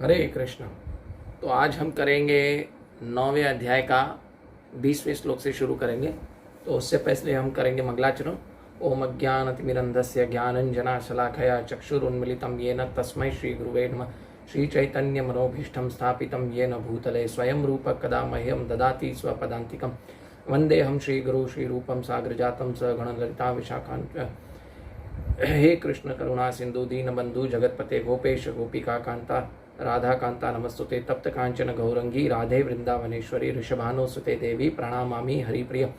हरे कृष्ण। तो आज हम करेंगे 9वें अध्याय का 20वें श्लोक से शुरू करेंगे। तो उससे पहले हम करेंगे मंगलाचरण। ओम अज्ञानतिमिरन्धस्य ज्ञानञ्जनशलाकया चक्षुरुन्मीलितं येन तस्मै श्रीगुरुवे नमः। श्रीचैतन्यमनोभीष्टं स्थापितं येन भूतले स्वयं रूप कदा मह्यं ददाति स्वपदान्तिकं। वन्देऽहं श्रीगुरु श्रीरूपं साग्रजातं सगणललिता विशाखान्वितं। हे कृष्ण करुणा सिंधु दीनबंधु जगतपते गोपेश गोपिका कांता राधा कांता नमस्तुते तप्त कांचन गौरंगी राधे वृंदावनेश्वरी ऋषभानुसुते देवी प्रणमामि हरिप्रिय।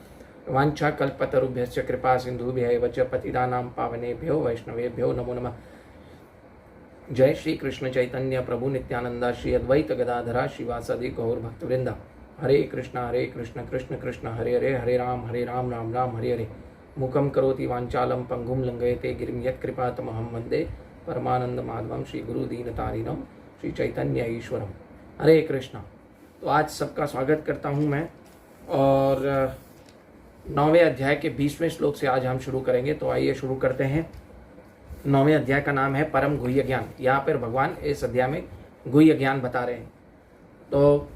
वांछा कल्पतरुभ्यश्च कृपा सिंधुभ्यैव च पतितानां पावनेभ्यो वैष्णवेभ्यो नमो नमः। जय श्री कृष्ण चैतन्य प्रभु नित्यानंदा श्री अद्वैत गदाधरा श्रीवासदि गौर भक्तवृंदा। हरे कृष्ण कृष्ण कृष्ण हरे हरे, हरे राम राम राम हरे हरे। मुखम करोति वांचालं पंगुम लंघयते गिरिं यत्कृपातमहं वन्दे परमानंद माधवम श्री गुरु दीनतारिणम श्री चैतन्य ईश्वरम। हरे कृष्णा। तो आज सबका स्वागत करता हूँ मैं, और 9वें अध्याय के 20वें श्लोक से आज हम शुरू करेंगे। तो आइए शुरू करते हैं। 9वें अध्याय का नाम है परम गुह्य ज्ञान। यहाँ पर भगवान इस अध्याय में गुह्य ज्ञान बता रहे हैं। तो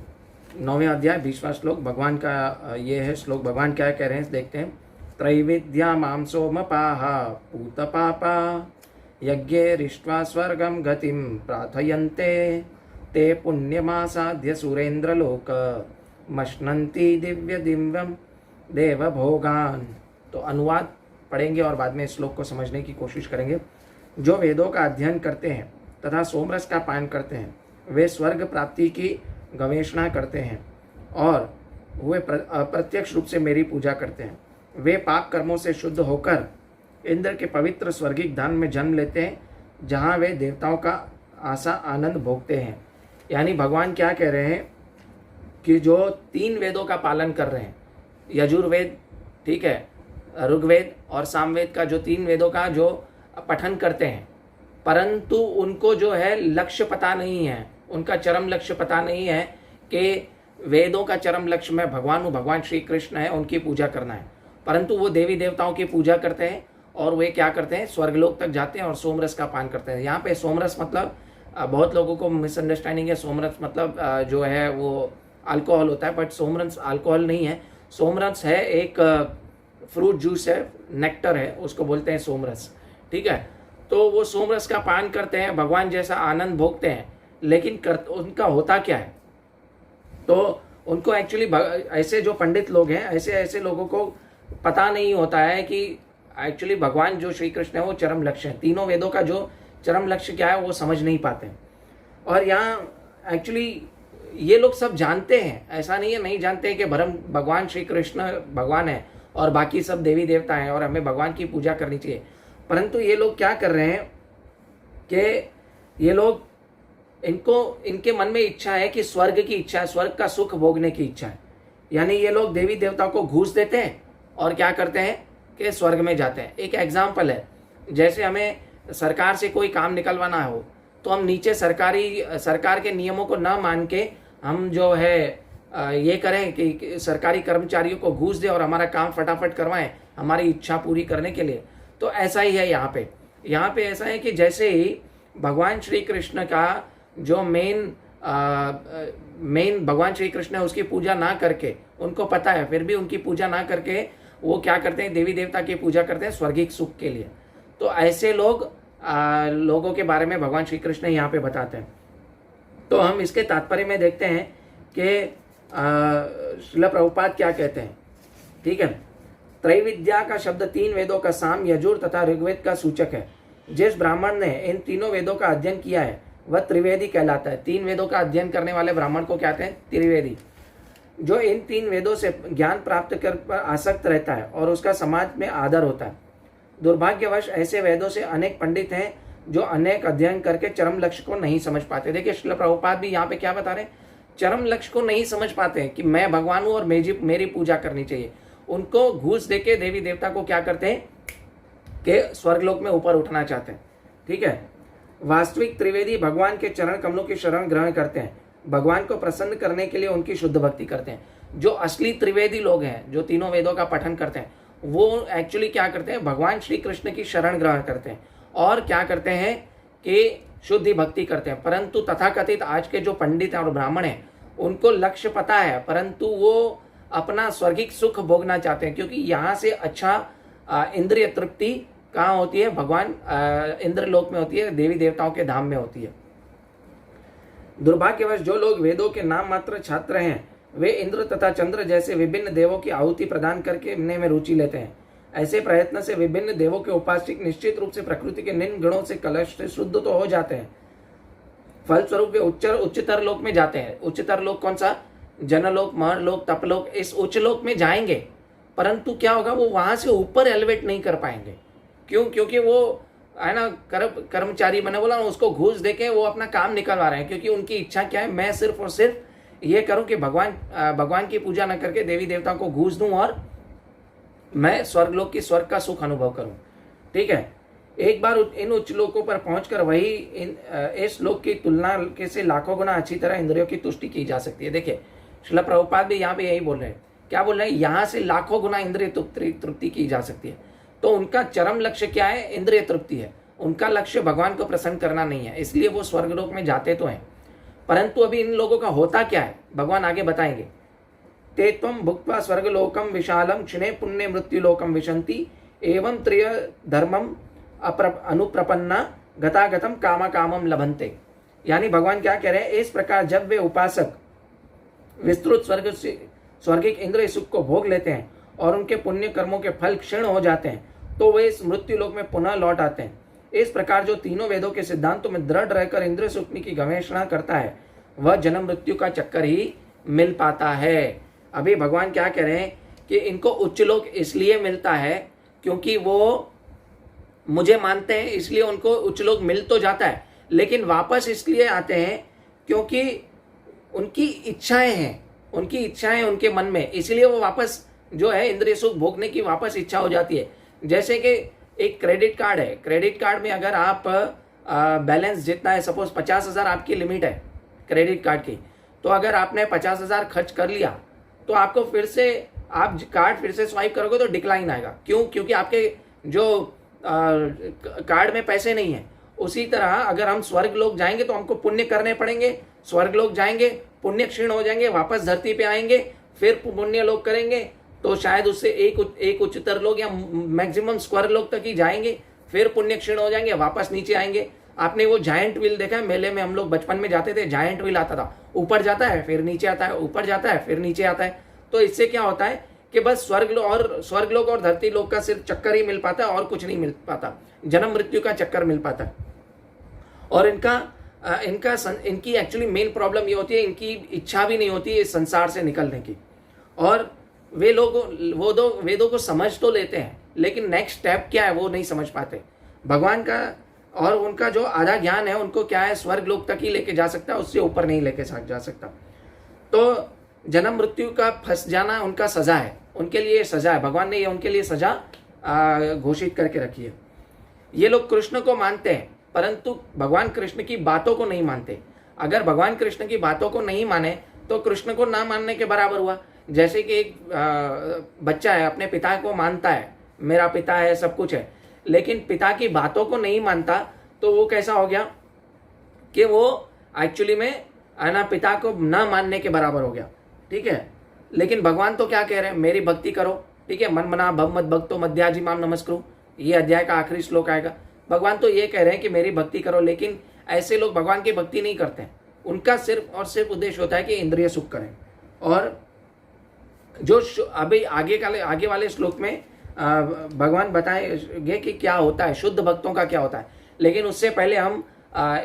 9वें अध्याय 20वां श्लोक भगवान का ये है श्लोक। भगवान क्या कह रहे हैं देखते हैं। त्रैविद्या मां सोमपाः पूतपापा यज्ञैरिष्ट्वा स्वर्गं गतिं प्रार्थयन्ते ते पुण्यमासाद्य सुरेन्द्रलोक मश्नन्ति दिव्य दिव्यम देवभोगान। तो अनुवाद पढ़ेंगे और बाद में इस श्लोक को समझने की कोशिश करेंगे। जो वेदों का अध्ययन करते हैं तथा सोमरस का पान करते हैं वे स्वर्ग प्राप्ति की गवेषणा करते हैं और वे अप्रत्यक्ष रूप से मेरी पूजा करते हैं। वे पाप कर्मों से शुद्ध होकर इंद्र के पवित्र स्वर्गिक धाम में जन्म लेते हैं जहाँ वे देवताओं का आशा आनंद भोगते हैं। यानी भगवान क्या कह रहे हैं कि जो 3 वेदों का पालन कर रहे हैं, यजुर्वेद, ठीक है, ऋग्वेद और सामवेद का, जो 3 वेदों का जो पठन करते हैं, परंतु उनको जो है लक्ष्य पता नहीं है, उनका चरम लक्ष्य पता नहीं है कि वेदों का चरम लक्ष्य में भगवान हूँ, भगवान श्री कृष्ण है, उनकी पूजा करना है। परंतु वो देवी देवताओं की पूजा करते हैं और वे क्या करते हैं, स्वर्गलोक तक जाते हैं और सोमरस का पान करते हैं। यहाँ पे सोमरस मतलब बहुत लोगों को मिसअंडरस्टैंडिंग है। सोमरस मतलब जो है वो अल्कोहल होता है, बट सोमरस अल्कोहल नहीं है। सोमरस है एक फ्रूट जूस है, नेक्टर है, उसको बोलते हैं सोमरस, ठीक है। तो वो सोमरस का पान करते हैं, भगवान जैसा आनंद भोगते हैं, लेकिन उनका होता क्या है। तो उनको एक्चुअली ऐसे जो पंडित लोग हैं, ऐसे लोगों को पता नहीं होता है कि एक्चुअली भगवान जो श्री कृष्ण है वो चरम लक्ष्य है। तीनों वेदों का जो चरम लक्ष्य क्या है वो समझ नहीं पाते हैं। और यहाँ एक्चुअली ये लोग सब जानते हैं, ऐसा नहीं है नहीं जानते हैं कि भगवान श्री कृष्ण भगवान है और बाकी सब देवी देवता हैं और हमें भगवान की पूजा करनी चाहिए। परंतु ये लोग क्या कर रहे हैं कि ये लोग इनके मन में इच्छा है कि स्वर्ग की इच्छा है, स्वर्ग का सुख भोगने की इच्छा है। यानी ये लोग देवी देवताओं को घूस देते हैं और क्या करते हैं कि स्वर्ग में जाते हैं। एक एग्जाम्पल है, जैसे हमें सरकार से कोई काम निकलवाना हो तो हम नीचे सरकार के नियमों को ना मान के हम जो है ये करें कि सरकारी कर्मचारियों को घूस दे और हमारा काम फटाफट करवाएं हमारी इच्छा पूरी करने के लिए। तो ऐसा ही है यहाँ पे ऐसा है कि जैसे ही भगवान श्री कृष्ण का जो मेन भगवान श्री कृष्ण है उसकी पूजा ना करके, उनको पता है फिर भी उनकी पूजा ना करके वो क्या करते हैं, देवी देवता की पूजा करते हैं स्वर्गिक सुख के लिए। तो ऐसे लोगों के बारे में भगवान श्री कृष्ण यहाँ पे बताते हैं। तो हम इसके तात्पर्य में देखते हैं कि श्रील प्रभुपाद क्या कहते हैं, ठीक है। त्रैविद्या का शब्द 3 वेदों का साम, यजुर तथा ऋग्वेद का सूचक है। जिस ब्राह्मण ने इन तीनों वेदों का अध्ययन किया है वह त्रिवेदी कहलाता है। 3 वेदों का अध्ययन करने वाले ब्राह्मण को कहते हैं त्रिवेदी। जो इन 3 वेदों से ज्ञान प्राप्त कर पर आसक्त रहता है और उसका समाज में आदर होता है। दुर्भाग्यवश ऐसे वेदों से अनेक पंडित हैं जो अनेक अध्ययन करके चरम लक्ष्य को नहीं समझ पाते। देखिए श्रील प्रभुपाद भी यहाँ पे क्या बता रहे हैं, चरम लक्ष्य को नहीं समझ पाते हैं कि मैं भगवान हूँ और मेरी पूजा करनी चाहिए। उनको घूस देके देवी देवता को क्या करते हैं कि स्वर्गलोक में ऊपर उठना चाहते हैं, ठीक है। वास्तविक त्रिवेदी भगवान के चरण कमलों की शरण ग्रहण करते हैं, भगवान को प्रसन्न करने के लिए उनकी शुद्ध भक्ति करते हैं। जो असली त्रिवेदी लोग हैं, जो तीनों वेदों का पठन करते हैं, वो एक्चुअली क्या करते हैं, भगवान श्री कृष्ण की शरण ग्रहण करते हैं और क्या करते हैं कि शुद्ध ही भक्ति करते हैं। परंतु तथाकथित आज के जो पंडित हैं और ब्राह्मण हैं, उनको लक्ष्य पता है, परंतु वो अपना स्वर्गिक सुख भोगना चाहते हैं, क्योंकि यहाँ से अच्छा इंद्रिय तृप्ति कहाँ होती है? भगवान इंद्रलोक में होती है, देवी देवताओं के धाम में होती है। दुर्भाग्यवश जो लोग वेदों के नाम मात्र छात्र हैं, वे इंद्र तथा चंद्र जैसे विभिन्न देवों की आहुति प्रदान करके में रुचि लेते हैं। ऐसे प्रयत्न से विभिन्न देवों के उपासक निश्चित रूप से प्रकृति के निम्न गुणों से कलश से शुद्ध तो हो जाते हैं, फलस्वरूप वे उच्चतर लोक में जाते हैं। उच्चतर लोक कौन सा? जनलोक, महरलोक, तपलोक, इस उच्च लोक में जाएंगे, परंतु क्या होगा? वो वहां से ऊपर एलिवेट नहीं कर पाएंगे। क्यों? क्योंकि वो है ना कर्मचारी बने, बोला उसको घूस देके वो अपना काम निकलवा रहे हैं, क्योंकि उनकी इच्छा क्या है? मैं सिर्फ और सिर्फ ये करूं कि भगवान की पूजा न करके देवी देवताओं को घूस दूं और मैं स्वर्गलोक की स्वर्ग का सुख अनुभव करूं। ठीक है, एक बार इन उच्च लोकों पर पहुंचकर वही इस लोक की तुलना के से लाखों गुना अच्छी तरह इंद्रियों की तुष्टि की जा सकती है। देखिए, श्रील प्रभुपाद भी यहाँ पे यही बोल रहे हैं। क्या बोल रहे हैं? यहाँ से लाखों गुना इंद्रिय तृप्ति की जा सकती है। तो उनका चरम लक्ष्य क्या है? इंद्रिय तृप्ति है। उनका लक्ष्य भगवान को प्रसन्न करना नहीं है, इसलिए वो स्वर्गलोक में जाते तो हैं। परंतु अभी इन लोगों का होता क्या है, भगवान आगे बताएंगे। ते त्वं भुक्त्वा स्वर्गलोकम विशालम क्षिणे पुण्य मृत्युलोकम विशंति एवं त्रिय धर्मम अनुप्रपन्ना गतागतम कामा कामम लभन्ते। यानी भगवान क्या कह रहे हैं? इस प्रकार जब वे उपासक विस्तृत स्वर्गिक इंद्रिय सुख को भोग लेते हैं और उनके पुण्य कर्मों के फल क्षीण हो जाते हैं, तो वे इस मृत्यु लोक में पुनः लौट आते हैं। इस प्रकार जो तीनों वेदों के सिद्धांतों में दृढ़ रहकर इंद्रिय सुख की गवेषणा करता है, वह जन्म मृत्यु का चक्कर ही मिल पाता है। अभी भगवान क्या कह रहे हैं कि इनको उच्च लोक इसलिए मिलता है क्योंकि वो मुझे मानते हैं, इसलिए उनको उच्च लोक मिल तो जाता है, लेकिन वापस इसलिए आते हैं क्योंकि उनकी इच्छाएं हैं, उनके मन में, इसलिए वो वापस जो है इंद्रिय सुख भोगने की वापस इच्छा हो जाती है। जैसे कि एक क्रेडिट कार्ड है, क्रेडिट कार्ड में अगर आप बैलेंस जितना है, सपोज 50,000 आपकी लिमिट है क्रेडिट कार्ड की, तो अगर आपने 50,000 खर्च कर लिया तो आपको फिर से आप कार्ड फिर से स्वाइप करोगे तो डिक्लाइन आएगा। क्यों? क्योंकि आपके जो कार्ड में पैसे नहीं है। उसी तरह अगर हम स्वर्ग लोक जाएंगे तो हमको पुण्य करने पड़ेंगे, स्वर्ग लोक जाएंगे, पुण्य क्षीण हो जाएंगे, वापस धरती पे आएंगे, फिर पुण्य लोक करेंगे, तो शायद उससे एक उच्चतर लोक या मैक्सिमम स्वर्ग लोक तक ही जाएंगे, फिर पुण्य क्षीण हो जाएंगे, वापस नीचे आएंगे। आपने वो जायंट व्हील देखा है? मेले में हम लोग बचपन में जाते थे, जायंट व्हील आता था, ऊपर जाता है फिर नीचे आता है, ऊपर जाता है फिर नीचे आता है। तो इससे क्या होता है कि बस स्वर्ग लोक और धरती लोक का सिर्फ चक्कर ही मिल पाता है और कुछ नहीं मिल पाता, जन्म मृत्यु का चक्कर मिल पाता है। और इनकी एक्चुअली मेन प्रॉब्लम ये होती है, इनकी इच्छा भी नहीं होती इस संसार से निकलने की, और वे लोग वेदों को समझ तो लेते हैं, लेकिन नेक्स्ट स्टेप क्या है वो नहीं समझ पाते। भगवान का और उनका जो आधा ज्ञान है उनको क्या है, स्वर्ग लोक तक ही लेके जा सकता है, उससे ऊपर नहीं लेके जा सकता। तो जन्म मृत्यु का फंस जाना उनका सजा है, उनके लिए सजा है। भगवान ने ये उनके लिए सजा घोषित करके रखी है। ये लोग कृष्ण को मानते हैं, परंतु भगवान कृष्ण की बातों को नहीं मानते। अगर भगवान कृष्ण की बातों को नहीं माने तो कृष्ण को ना मानने के बराबर हुआ। जैसे कि एक बच्चा है, अपने पिता को मानता है, मेरा पिता है, सब कुछ है, लेकिन पिता की बातों को नहीं मानता, तो वो कैसा हो गया कि वो एक्चुअली में ना पिता को ना मानने के बराबर हो गया। ठीक है, लेकिन भगवान तो क्या कह रहे हैं? मेरी भक्ति करो। ठीक है, मन मना भव मत भक्तो मध्याजी माम नमस्कुरु, ये अध्याय का आखिरी श्लोक आएगा। भगवान तो ये कह रहे हैं कि मेरी भक्ति करो, लेकिन ऐसे लोग भगवान की भक्ति नहीं करते हैं। उनका सिर्फ और सिर्फ उद्देश्य होता है कि इंद्रिय सुख करें। और जो अभी आगे वाले श्लोक में भगवान बताएंगे कि क्या होता है, शुद्ध भक्तों का क्या होता है। लेकिन उससे पहले हम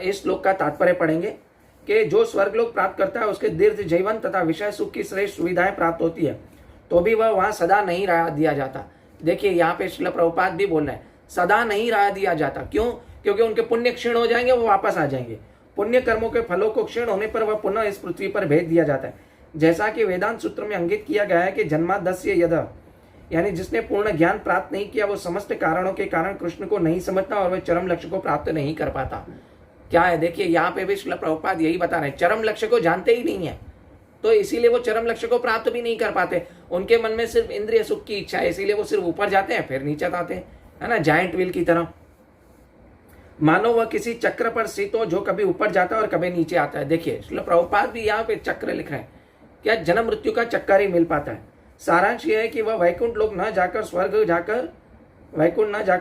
इस श्लोक का तात्पर्य पढ़ेंगे कि जो स्वर्गलोक प्राप्त करता है उसके दीर्घ जीवन तथा विषय सुख की श्रेष्ठ सुविधाएं प्राप्त होती है, तो भी वह वहां सदा नहीं रहा दिया जाता। देखिए, यहाँ पे श्रील प्रभुपाद भी बोल रहे हैं, सदा नहीं रहा दिया जाता। क्यों? क्योंकि उनके पुण्य क्षीण हो जाएंगे, वो वापस आ जाएंगे। पुण्य कर्मों के फलों को क्षीण होने पर वह पुनः इस पृथ्वी पर भेज दिया जाता है। जैसा कि वेदांत सूत्र में अंकित किया गया है कि जन्मादस्य यद, यानी जिसने पूर्ण ज्ञान प्राप्त नहीं किया वो समस्त कारणों के कारण कृष्ण को नहीं समझता और वह चरम लक्ष्य को प्राप्त नहीं कर पाता। क्या है? देखिए, यहाँ पे भी श्रील प्रभुपाद यही बता रहे हैं, चरम लक्ष्य को जानते ही नहीं है, तो इसीलिए वो चरम लक्ष्य को प्राप्त भी नहीं कर पाते। उनके मन में सिर्फ इंद्रिय सुख की इच्छा है, इसीलिए वो सिर्फ ऊपर जाते हैं फिर नीचे आते हैं, है ना, जायंट व्हील की तरह। मानो वह किसी चक्र पर स्थित हो जो कभी ऊपर जाता है और कभी नीचे आता है। देखिए श्रील प्रभुपाद भी यहाँ पे चक्र लिख रहे हैं, क्या जन्म मृत्यु का चक्कर ही मिल पाता है। सारांश यह है कि वह वैकुंठ लोक न जाकर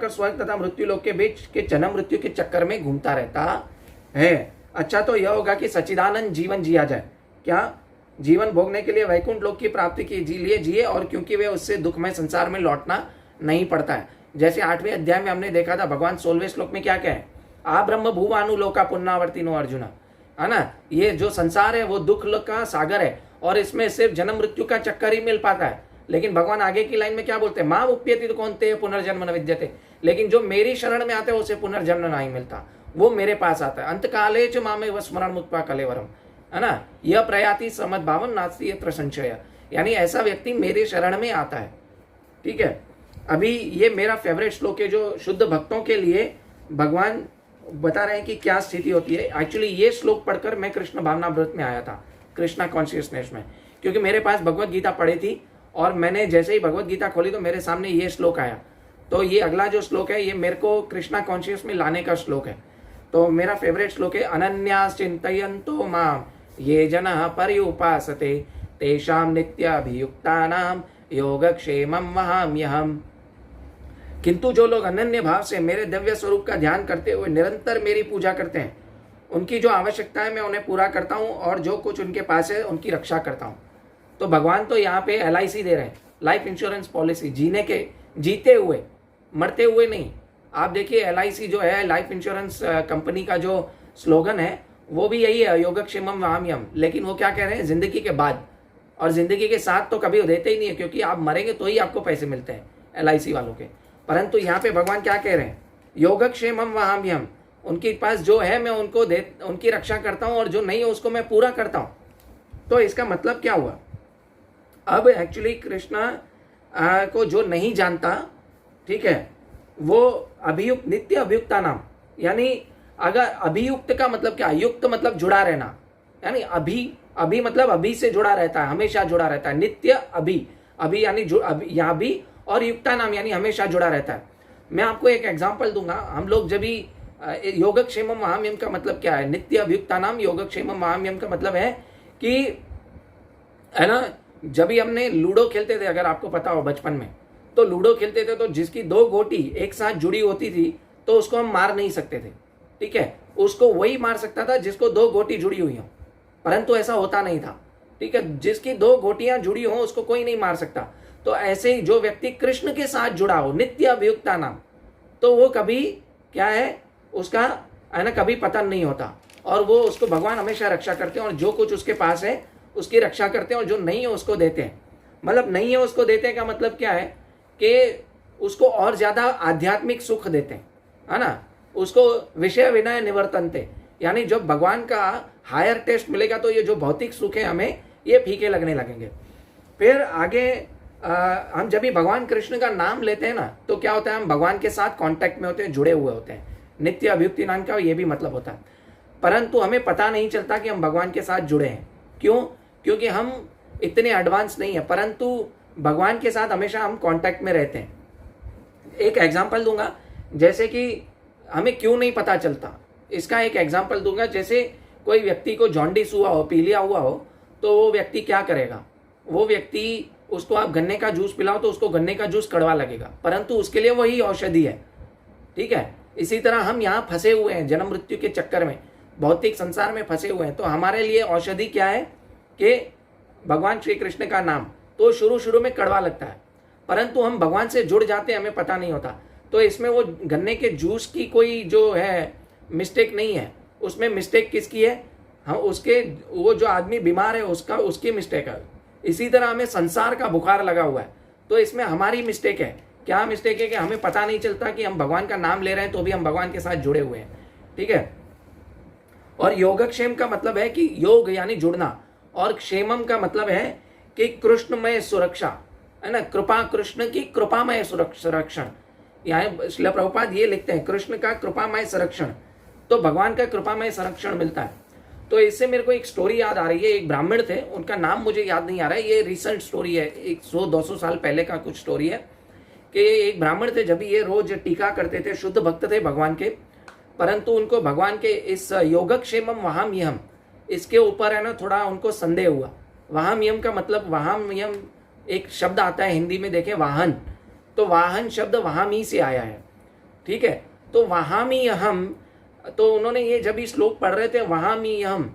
स्वर्ग तथा मृत्यु लोक के बीच के जन्म मृत्यु के चक्कर में घूमता रहता है। अच्छा, तो यह होगा कि सच्चिदानंद जीवन जिया जाए। क्या जीवन भोगने के लिए वैकुंठ लोक की प्राप्ति की जिए, और क्योंकि वे उससे दुखमय संसार में लौटना नहीं पड़ता है। जैसे 8वें अध्याय में हमने देखा था, भगवान 16वें श्लोक में क्या कहे, आ ब्रह्म भुवानुलोका पुनरावर्तिनो अर्जुन, है ना। ये जो संसार है वो दुख का सागर है और इसमें सिर्फ जन्म मृत्यु का चक्कर ही मिल पाता है। लेकिन भगवान आगे की लाइन में क्या बोलते हैं, मां उप्यति तो कौनते पुनर्जन्म न विद्यते, लेकिन जो मेरी शरण में आते हैं उसे पुनर्जन्म नहीं मिलता, वो मेरे पास आता है। अंत काले च मामे व स्मरण मुक्त्वा कलेवरम, है ना। यह प्रयाति समद भावन नास्ति यत्र संशय, यानी ऐसा व्यक्ति मेरे शरण में आता है। ठीक है, अभी ये मेरा फेवरेट श्लोक है जो शुद्ध भक्तों के लिए भगवान बता रहे हैं कि क्या स्थिति होती है। एक्चुअली ये श्लोक पढ़कर मैं कृष्ण भावना व्रत में आया था, कृष्णा कॉन्शियसनेस में, क्योंकि मेरे पास भगवत गीता पढ़ी थी और मैंने जैसे ही भगवत गीता खोली तो मेरे सामने ये श्लोक आया। तो ये अगला जो श्लोक है ये मेरे को कृष्णा कॉन्शियस में लाने का श्लोक है। तो मेरा फेवरेट श्लोक है, अनन्यास चिंतयन्तो माम ये जनः पर्युपासते तेषां नित्याभियुक्तानां योगक्षेमं वहाम्यहम्। किंतु जो लोग अनन्य भाव से मेरे दिव्य स्वरूप का ध्यान करते हुए निरंतर मेरी पूजा करते हैं, उनकी जो आवश्यकता है मैं उन्हें पूरा करता हूँ और जो कुछ उनके पास है उनकी रक्षा करता हूँ। तो भगवान तो यहाँ पे LIC दे रहे हैं, लाइफ इंश्योरेंस पॉलिसी, जीते हुए, मरते हुए नहीं। आप देखिए LIC जो है, लाइफ इंश्योरेंस कंपनी का जो स्लोगन है वो भी यही है, योगक्षेमम वहाम्यहम्। लेकिन वो क्या कह रहे हैं, जिंदगी के बाद, और जिंदगी के साथ तो कभी देते ही नहीं है, क्योंकि आप मरेंगे तो ही आपको पैसे मिलते हैं LIC वालों के। परंतु यहाँ पे भगवान क्या कह रहे हैं, योगक्षेमम वहाम्यहम्, उनके पास जो है मैं उनकी रक्षा करता हूँ और जो नहीं है उसको मैं पूरा करता हूँ। तो इसका मतलब क्या हुआ, अब एक्चुअली कृष्णा को जो नहीं जानता, ठीक है, वो अभियुक्त, नित्य अभियुक्ता नाम, यानी अगर अभियुक्त का मतलब क्या, युक्त मतलब जुड़ा रहना, यानी अभी मतलब अभी से जुड़ा रहता है, हमेशा जुड़ा रहता है। नित्य अभी यानी यहाँ भी, और युक्ता नाम यानी हमेशा जुड़ा रहता है। मैं आपको एक एग्जांपल दूंगा। हम लोग जब भी योगक्षेमम वहाम्यहम् का मतलब क्या है, नित्य अभियुक्ता नाम योगक्षेमम वहाम्यहम् का मतलब है कि, है ना, जब भी हमने लूडो खेलते थे, अगर आपको पता हो बचपन में, तो लूडो खेलते थे तो जिसकी 2 गोटी एक साथ जुड़ी होती थी तो उसको हम मार नहीं सकते थे। ठीक है, उसको वही मार सकता था जिसको 2 गोटी जुड़ी हुई हो, परंतु ऐसा होता नहीं था। ठीक है, जिसकी 2 गोटियां जुड़ी हो उसको कोई नहीं मार सकता। तो ऐसे ही जो व्यक्ति कृष्ण के साथ जुड़ा हो, नित्य अभियुक्ता नाम, तो वो कभी क्या है, उसका है ना कभी पतन नहीं होता, और वो उसको भगवान हमेशा रक्षा करते हैं और जो कुछ उसके पास है उसकी रक्षा करते हैं, और जो नहीं है उसको देते हैं। मतलब नहीं है उसको देते हैं का मतलब क्या है कि उसको और ज्यादा आध्यात्मिक सुख देते हैं, है ना, उसको विषय विनय निवर्तनते, यानी जब भगवान का हायर टेस्ट मिलेगा तो ये जो भौतिक सुख है हमें ये फीके लगने लगेंगे। फिर आगे हम जब भी भगवान कृष्ण का नाम लेते हैं ना, तो क्या होता है, हम भगवान के साथ कांटेक्ट में होते हैं, जुड़े हुए होते हैं। नित्य अभियुक्ति नाम का ये भी मतलब होता है, परंतु हमें पता नहीं चलता कि हम भगवान के साथ जुड़े हैं। क्यों? क्योंकि हम इतने एडवांस नहीं है, परंतु भगवान के साथ हमेशा हम कांटेक्ट में रहते हैं। एक एग्जाम्पल दूंगा, जैसे कि हमें क्यों नहीं पता चलता, इसका एक एग्जाम्पल दूंगा। जैसे कोई व्यक्ति को जॉन्डिस हुआ हो, पीलिया हुआ हो, तो वो व्यक्ति क्या करेगा, वो व्यक्ति, उसको आप गन्ने का जूस पिलाओ तो उसको गन्ने का जूस कड़वा लगेगा, परंतु उसके लिए वही औषधि है। ठीक है, इसी तरह हम यहाँ फंसे हुए हैं, जन्म मृत्यु के चक्कर में, भौतिक संसार में फंसे हुए हैं। तो हमारे लिए औषधि क्या है कि भगवान श्री कृष्ण का नाम। तो शुरू में कड़वा लगता है, परंतु हम भगवान से जुड़ जाते हैं, हमें पता नहीं होता। तो इसमें वो गन्ने के जूस की कोई जो है मिस्टेक नहीं है, उसमें मिस्टेक किसकी है, हम उसके, वो जो आदमी बीमार है उसकी मिस्टेक है। इसी तरह हमें संसार का बुखार लगा हुआ है, तो इसमें हमारी मिस्टेक है। क्या मिस्टेक है कि हमें पता नहीं चलता कि हम भगवान का नाम ले रहे हैं तो भी हम भगवान के साथ जुड़े हुए हैं। ठीक है, और योगक्षेम का मतलब है कि योग यानी जुड़ना, और क्षेमम का मतलब है कि कृष्णमय सुरक्षा, है ना, कृपा, कृष्ण की कृपामय संरक्षण। यहाँ श्रील प्रभुपाद ये लिखते हैं, कृष्ण का कृपामय संरक्षण, तो भगवान का कृपामय संरक्षण मिलता है। तो इससे मेरे को एक स्टोरी याद आ रही है। एक ब्राह्मण थे, उनका नाम मुझे याद नहीं आ रहा है, ये रिसेंट स्टोरी है, 100-200 साल पहले का कुछ स्टोरी है, कि एक ब्राह्मण थे, जब ये रोज टीका करते थे, शुद्ध भक्त थे भगवान के, परंतु उनको भगवान के इस योगक्षेमम वहाम्यहम इसके ऊपर है ना थोड़ा उनको संदेह हुआ। वहाम्यहम का मतलब, वहाम्यहम एक शब्द आता है हिंदी में, देखें वाहन, तो वाहन शब्द वहामी से आया है, ठीक है। तो वहाम्यहम, तो उन्होंने ये जब ये श्लोक पढ़ रहे थे वहाम्यहम,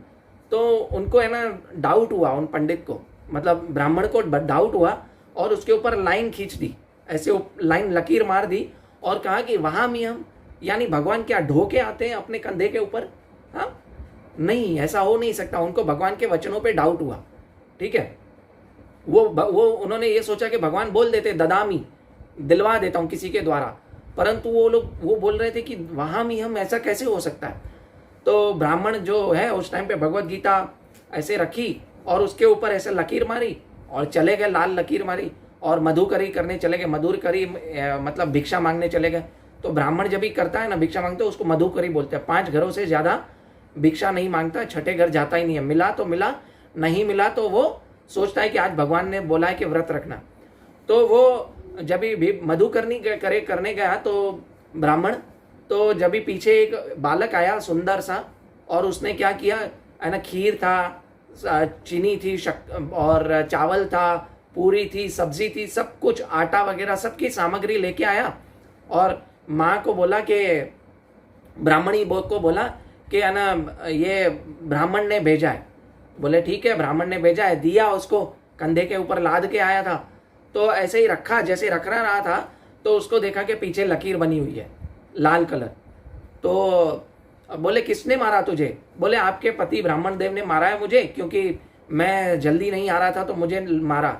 तो उनको है ना डाउट हुआ, उन पंडित को, मतलब ब्राह्मण को डाउट हुआ और उसके ऊपर लाइन खींच दी, ऐसे लाइन लकीर मार दी और कहा कि वहाम्यहम यानी भगवान क्या ढोके आते हैं अपने कंधे के ऊपर? हाँ, नहीं, ऐसा हो नहीं सकता। उनको भगवान के वचनों पे डाउट हुआ, ठीक है। वो उन्होंने ये सोचा कि भगवान बोल देते ददामी, दिलवा देता हूँ किसी के द्वारा, परंतु वो लोग वो बोल रहे थे कि वहाम्यहम ऐसा कैसे हो सकता है। तो ब्राह्मण जो है उस टाइम पे भगवत गीता ऐसे रखी और उसके ऊपर ऐसे लकीर मारी और चले गए, लाल लकीर मारी और मधुकरी करने चले गए। मधुकरी मतलब भिक्षा मांगने चले गए। तो ब्राह्मण जब भी करता है ना भिक्षा मांगते उसको मधुकरी बोलते हैं। 5 घरों से ज़्यादा भिक्षा नहीं मांगता, 6ठे घर जाता ही नहीं है। मिला तो मिला, नहीं मिला तो वो सोचता है कि आज भगवान ने बोला है कि व्रत रखना। तो वो जब भी मधुकरनी करने गया तो ब्राह्मण, तो जब भी पीछे एक बालक आया सुंदर सा, और उसने क्या किया है ना, खीर था, चीनी थी, और चावल था, पूरी थी, सब्जी थी, सब कुछ, आटा वगैरह सबकी सामग्री लेके आया और माँ को बोला कि, ब्राह्मणी को बोला कि है ना ये ब्राह्मण ने भेजा है। बोले ठीक है, ब्राह्मण ने भेजा है। दिया उसको, कंधे के ऊपर लाद के आया था। तो ऐसे ही रखा, जैसे रख रहा था तो उसको देखा कि पीछे लकीर बनी हुई है लाल कलर। तो बोले किसने मारा तुझे? बोले आपके पति ब्राह्मण देव ने मारा है मुझे, क्योंकि मैं जल्दी नहीं आ रहा था तो मुझे मारा।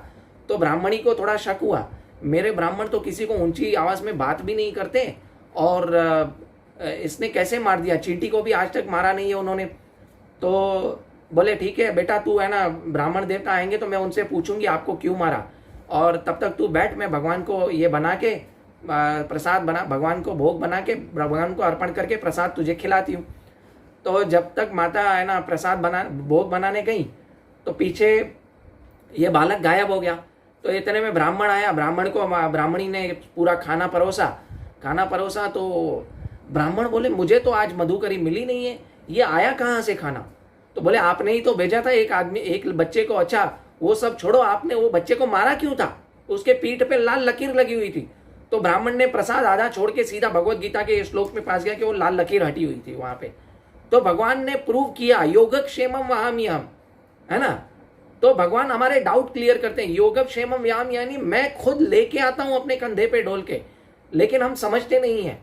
तो ब्राह्मणी को थोड़ा शक हुआ, मेरे ब्राह्मण तो किसी को ऊंची आवाज़ में बात भी नहीं करते और इसने कैसे मार दिया? चींटी को भी आज तक मारा नहीं है उन्होंने। तो बोले ठीक है बेटा, तू है ना ब्राह्मण देवता आएंगे तो मैं उनसे पूछूंगी आपको क्यों मारा, और तब तक तू बैठ, मैं भगवान को ये बना के प्रसाद बना, भगवान को भोग बना के भगवान को अर्पण करके प्रसाद तुझे खिलाती हूँ। तो जब तक माता है ना प्रसाद भोग बनाने गई तो पीछे ये बालक गायब हो गया। तो इतने में ब्राह्मण आया, ब्राह्मणी ने पूरा खाना परोसा। तो ब्राह्मण बोले मुझे तो आज मधुकरी मिली नहीं है, ये आया कहाँ से खाना? तो बोले आपने ही तो भेजा था एक बच्चे को। अच्छा वो सब छोड़ो, आपने वो बच्चे को मारा क्यों था? उसके पीठ पे लाल लकीर लगी हुई थी। तो ब्राह्मण ने प्रसाद आधा छोड़ के सीधा भगवत गीता के श्लोक में पास गया कि वो लाल लकीर हटी हुई थी वहां पे। तो भगवान ने प्रूव किया योगक्षेमम वहाम्यहम, है ना। तो भगवान हमारे डाउट क्लियर करते हैं। योगक्षेमम व्याम यानी मैं खुद लेके आता हूं अपने कंधे पे ढोल के, लेकिन हम समझते नहीं है,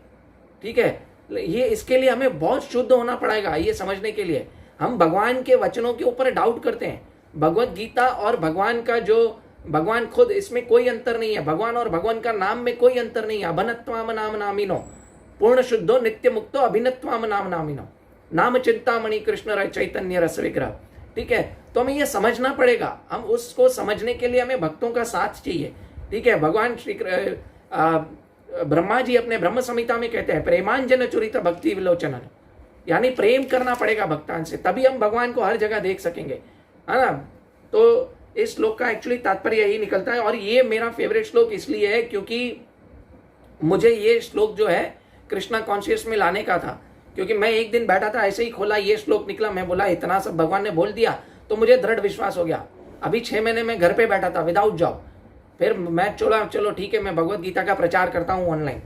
ठीक है। ये इसके लिए हमें बहुत शुद्ध होना पड़ेगा। ये समझने के लिए हम भगवान के वचनों के ऊपर डाउट करते हैं। भगवत गीता और भगवान का जो भगवान खुद, इसमें कोई अंतर नहीं है। भगवान और भगवान का नाम में कोई अंतर नहीं है। अभनत्वाम नाम नामिनो पूर्ण शुद्धो नित्य मुक्तो अभिनत्वाम नाम नामिनो नाम चिंतामणि कृष्ण चैतन्य रस विग्रह, ठीक है। तो हमें ये समझना पड़ेगा। हम उसको समझने के लिए हमें भक्तों का साथ चाहिए, ठीक है। भगवान श्री ब्रह्मा जी अपने ब्रह्म संहिता में कहते हैं प्रेमांजन चुरित भक्ति विलोचनन, यानी प्रेम करना पड़ेगा भक्तान से, तभी हम भगवान को हर जगह देख सकेंगे, है ना। तो इस श्लोक का एक्चुअली तात्पर्य यही निकलता है। और ये मेरा फेवरेट श्लोक इसलिए है क्योंकि मुझे ये श्लोक जो है कृष्णा कॉन्शियस में लाने का था। क्योंकि मैं एक दिन बैठा था, ऐसे ही खोला, ये श्लोक निकला, मैं बोला इतना सब भगवान ने बोल दिया, तो मुझे दृढ़ विश्वास हो गया। अभी 6 महीने में घर पे बैठा था विदाउट जॉब, फिर मैं चलो ठीक है मैं भगवत गीता का प्रचार करता हूँ ऑनलाइन।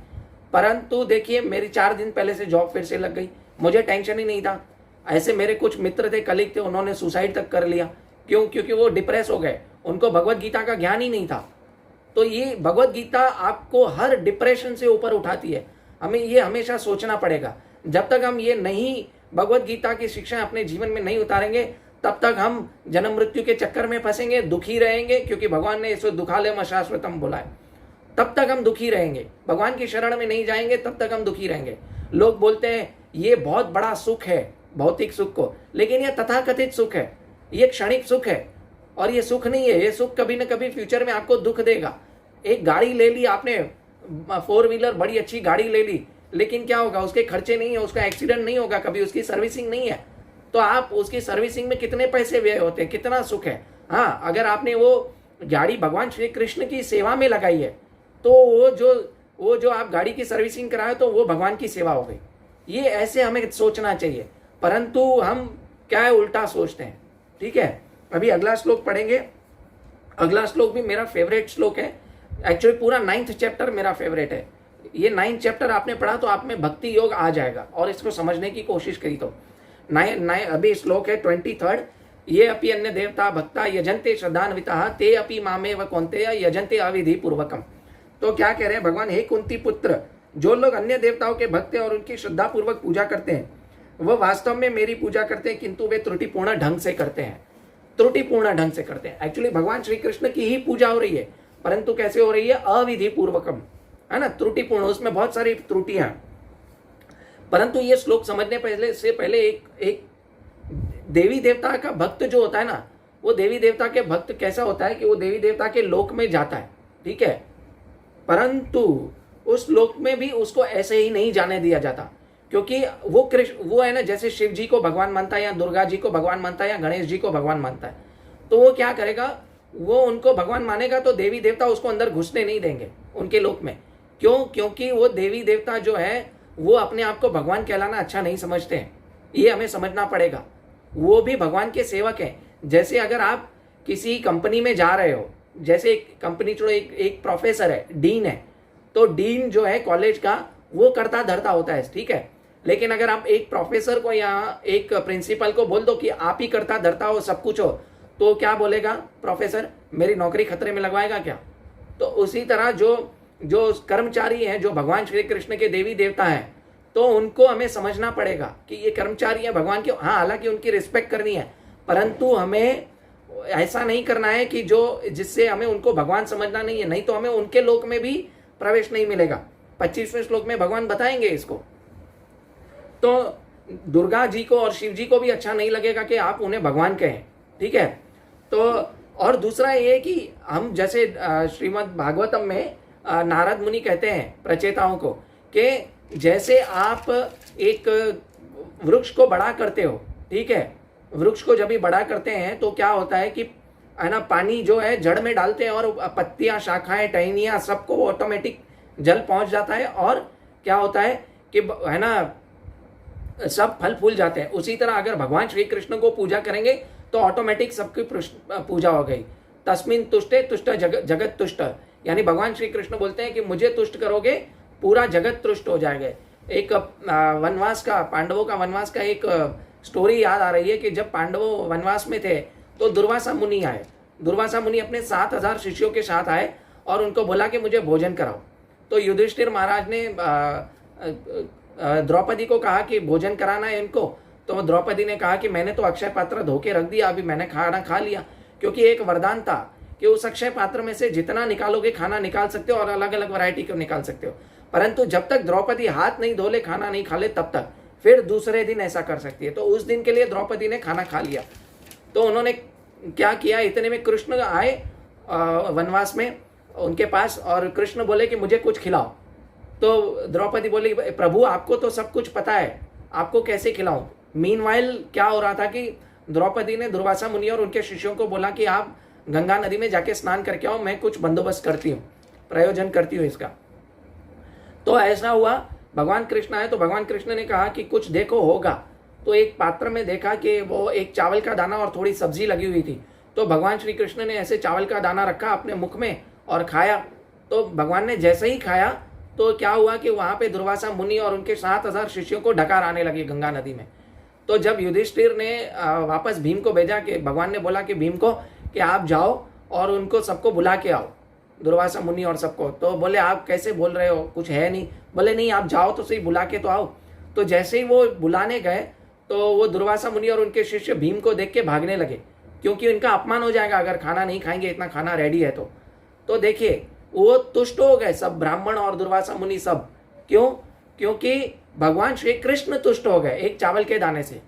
परंतु देखिए मेरी 4 दिन पहले से जॉब फिर से लग गई, मुझे टेंशन ही नहीं था। ऐसे मेरे कुछ मित्र थे, कलीग थे, उन्होंने सुसाइड तक कर लिया। क्यों? क्योंकि वो डिप्रेस हो गए, उनको भगवत गीता का ज्ञान ही नहीं था। तो ये भगवत गीता आपको हर डिप्रेशन से ऊपर उठाती है। हमें ये हमेशा सोचना पड़ेगा। जब तक हम ये नहीं भगवत गीता की शिक्षा अपने जीवन में नहीं उतारेंगे, तब तक हम जन्म मृत्यु के चक्कर में फंसेंगे, दुखी रहेंगे। क्योंकि भगवान ने इसको दुखालयम अशाश्वतम बोला है। तब तक हम दुखी रहेंगे, भगवान की शरण में नहीं जाएंगे, तब तक हम दुखी रहेंगे। लोग बोलते हैं ये बहुत बड़ा सुख है भौतिक सुख को, लेकिन यह तथाकथित सुख है, ये क्षणिक सुख है। और ये सुख नहीं है, ये सुख कभी न कभी फ्यूचर में आपको दुख देगा। एक गाड़ी ले ली आपने, 4 व्हीलर बड़ी अच्छी गाड़ी ले ली, लेकिन क्या होगा? उसके खर्चे नहीं है, उसका एक्सीडेंट नहीं होगा कभी, उसकी सर्विसिंग नहीं है। तो आप उसकी सर्विसिंग में कितने पैसे व्यय होते हैं, कितना सुख है। हाँ, अगर आपने वो गाड़ी भगवान श्री कृष्ण की सेवा में लगाई है, तो वो जो आप गाड़ी की सर्विसिंग कराए तो वो भगवान की सेवा हो गई। ये ऐसे हमें सोचना चाहिए, परंतु हम क्या है उल्टा सोचते हैं। ठीक है, अभी अगला श्लोक पढ़ेंगे। अगला श्लोक भी मेरा फेवरेट श्लोक है, एक्चुअली पूरा 9th चैप्टर मेरा फेवरेट है। ये 9th चैप्टर आपने पढ़ा तो आप में भक्ति योग आ जाएगा, और इसको समझने की कोशिश करी तो अभी श्लोक है 23rd। ये अपि अन्य देवता भक्ता यजन्ते श्रद्धान्विता ते अपि मामे व कौन्तेय यजन्ते अविधि पूर्वकम। तो क्या कह रहे हैं भगवान, हे कुंती पुत्र, जो लोग अन्य देवताओं के भक्त हैं और उनकी श्रद्धा पूर्वक पूजा करते हैं, वह वास्तव में मेरी पूजा करते हैं, किंतु वे त्रुटिपूर्ण ढंग से करते हैं। त्रुटिपूर्ण ढंग से करते हैं। एक्चुअली भगवान श्री कृष्ण की ही पूजा हो रही है, परंतु कैसे हो रही है, अविधि पूर्वकम, है ना, त्रुटिपूर्ण, उसमें बहुत सारी त्रुटियां। परंतु ये श्लोक समझने पहले एक देवी देवता का भक्त जो होता है ना, वो देवी देवता के भक्त कैसा होता है कि वो देवी देवता के लोक में जाता है, ठीक है, परंतु उस लोक में भी उसको ऐसे ही नहीं जाने दिया जाता, क्योंकि वो है ना, जैसे शिव जी को भगवान मानता है या दुर्गा जी को भगवान मानता है या गणेश जी को भगवान मानता है, तो वो क्या करेगा, वो उनको भगवान मानेगा तो देवी देवता उसको अंदर घुसने नहीं देंगे उनके लोक में। क्यों? क्योंकि वो देवी देवता जो है वो अपने आप को भगवान कहलाना अच्छा नहीं समझते हैं, ये हमें समझना पड़ेगा। वो भी भगवान के सेवक हैं। जैसे अगर आप किसी कंपनी में जा रहे हो, जैसे एक कंपनी छोड़ो, एक प्रोफेसर है, डीन है, तो डीन जो है कॉलेज का वो करता धरता होता है, ठीक है, लेकिन अगर आप एक प्रोफेसर को या एक प्रिंसिपल को बोल दो कि आप ही करता धरता हो, सब कुछ हो, तो क्या बोलेगा प्रोफेसर, मेरी नौकरी खतरे में लगवाएगा क्या? तो उसी तरह जो कर्मचारी हैं, जो भगवान श्री कृष्ण के देवी देवता हैं, तो उनको हमें समझना पड़ेगा कि ये कर्मचारी है भगवान के। हाँ, हालांकि उनकी रिस्पेक्ट करनी है, परंतु हमें ऐसा नहीं करना है कि जिससे हमें उनको भगवान समझना नहीं है, नहीं तो हमें उनके लोक में भी प्रवेश नहीं मिलेगा। 25वें श्लोक में भगवान बताएंगे इसको। तो दुर्गा जी को और शिव जी को भी अच्छा नहीं लगेगा कि आप उन्हें भगवान कहें, ठीक है। तो और दूसरा ये कि हम जैसे श्रीमद् भागवतम में नारद मुनि कहते हैं प्रचेताओं को कि जैसे आप एक वृक्ष को बड़ा करते हो, ठीक है, वृक्ष को जब भी बड़ा करते हैं तो क्या होता है कि है ना, पानी जो है जड़ में डालते हैं और पत्तियां, शाखाएं, टहनियां सबको ऑटोमेटिक जल पहुंच जाता है, और क्या होता है कि है ना, सब फल फूल जाते हैं। उसी तरह अगर भगवान श्री कृष्ण को पूजा करेंगे तो ऑटोमेटिक सबकी पूजा हो गई। तस्मिन तुष्टे तुष्ट जगत तुष्ट, यानी भगवान श्री कृष्ण बोलते हैं कि मुझे तुष्ट करोगे पूरा जगत तुष्ट हो जाएगा। एक वनवास का, पांडवों का वनवास का एक स्टोरी याद आ रही है कि जब पांडवों वनवास में थे तो दुर्वासा मुनि आए। दुर्वासा मुनि अपने 7000 शिष्यों के साथ आए और उनको बोला कि मुझे भोजन कराओ। तो युधिष्ठिर महाराज ने द्रौपदी को कहा कि भोजन कराना है इनको। तो द्रौपदी ने कहा कि मैंने तो अक्षय पात्र धो के रख दिया, अभी मैंने खाना खा लिया, क्योंकि एक वरदान था कि उस अक्षय पात्र में से जितना निकालोगे खाना निकाल सकते हो और अलग अलग वैरायटी को निकाल सकते हो, परंतु जब तक द्रौपदी हाथ नहीं धो ले, खाना नहीं खा ले, तब तक फिर दूसरे दिन ऐसा कर सकती है। तो उस दिन के लिए द्रौपदी ने खाना खा लिया। तो उन्होंने क्या किया, इतने में कृष्ण आए वनवास में उनके पास, और कृष्ण बोले कि मुझे कुछ खिलाओ। तो द्रौपदी बोली, प्रभु आपको तो सब कुछ पता है, आपको कैसे खिलाऊं। मीनवाइल क्या हो रहा था कि द्रौपदी ने दुर्वासा मुनि और उनके शिष्यों को बोला कि आप गंगा नदी में जाके स्नान करके आओ, मैं कुछ बंदोबस्त करती हूँ, प्रयोजन करती हूँ इसका। तो ऐसा हुआ, भगवान कृष्ण आए तो भगवान कृष्ण ने कहा कि कुछ देखो होगा। तो एक पात्र में देखा कि वो एक चावल का दाना और थोड़ी सब्जी लगी हुई थी। तो भगवान श्री कृष्ण ने ऐसे चावल का दाना रखा अपने मुख में और खाया। तो भगवान ने जैसे ही खाया तो क्या हुआ कि वहां पे दुर्वासा मुनि और उनके 7000 शिष्यों को डकार आने लगी गंगा नदी में। तो जब युधिष्ठिर ने वापस भीम को भेजा, कि भगवान ने बोला कि भीम को कि आप जाओ और उनको सबको बुला के आओ, दुर्वासा मुनि और सबको। तो बोले आप कैसे बोल रहे हो, कुछ है नहीं। बोले नहीं, आप जाओ तो सही, बुला के तो आओ। तो जैसे ही वो बुलाने गए तो वो दुर्वासा मुनि और उनके शिष्य भीम को देख के भागने लगे, क्योंकि उनका अपमान हो जाएगा अगर खाना नहीं खाएंगे, इतना खाना रेडी है तो देखिए वो तुष्ट हो गए सब, ब्राह्मण और दुर्वासा मुनि सब। क्यों? क्योंकि भगवान श्री कृष्ण तुष्ट हो गए एक चावल के दाने से।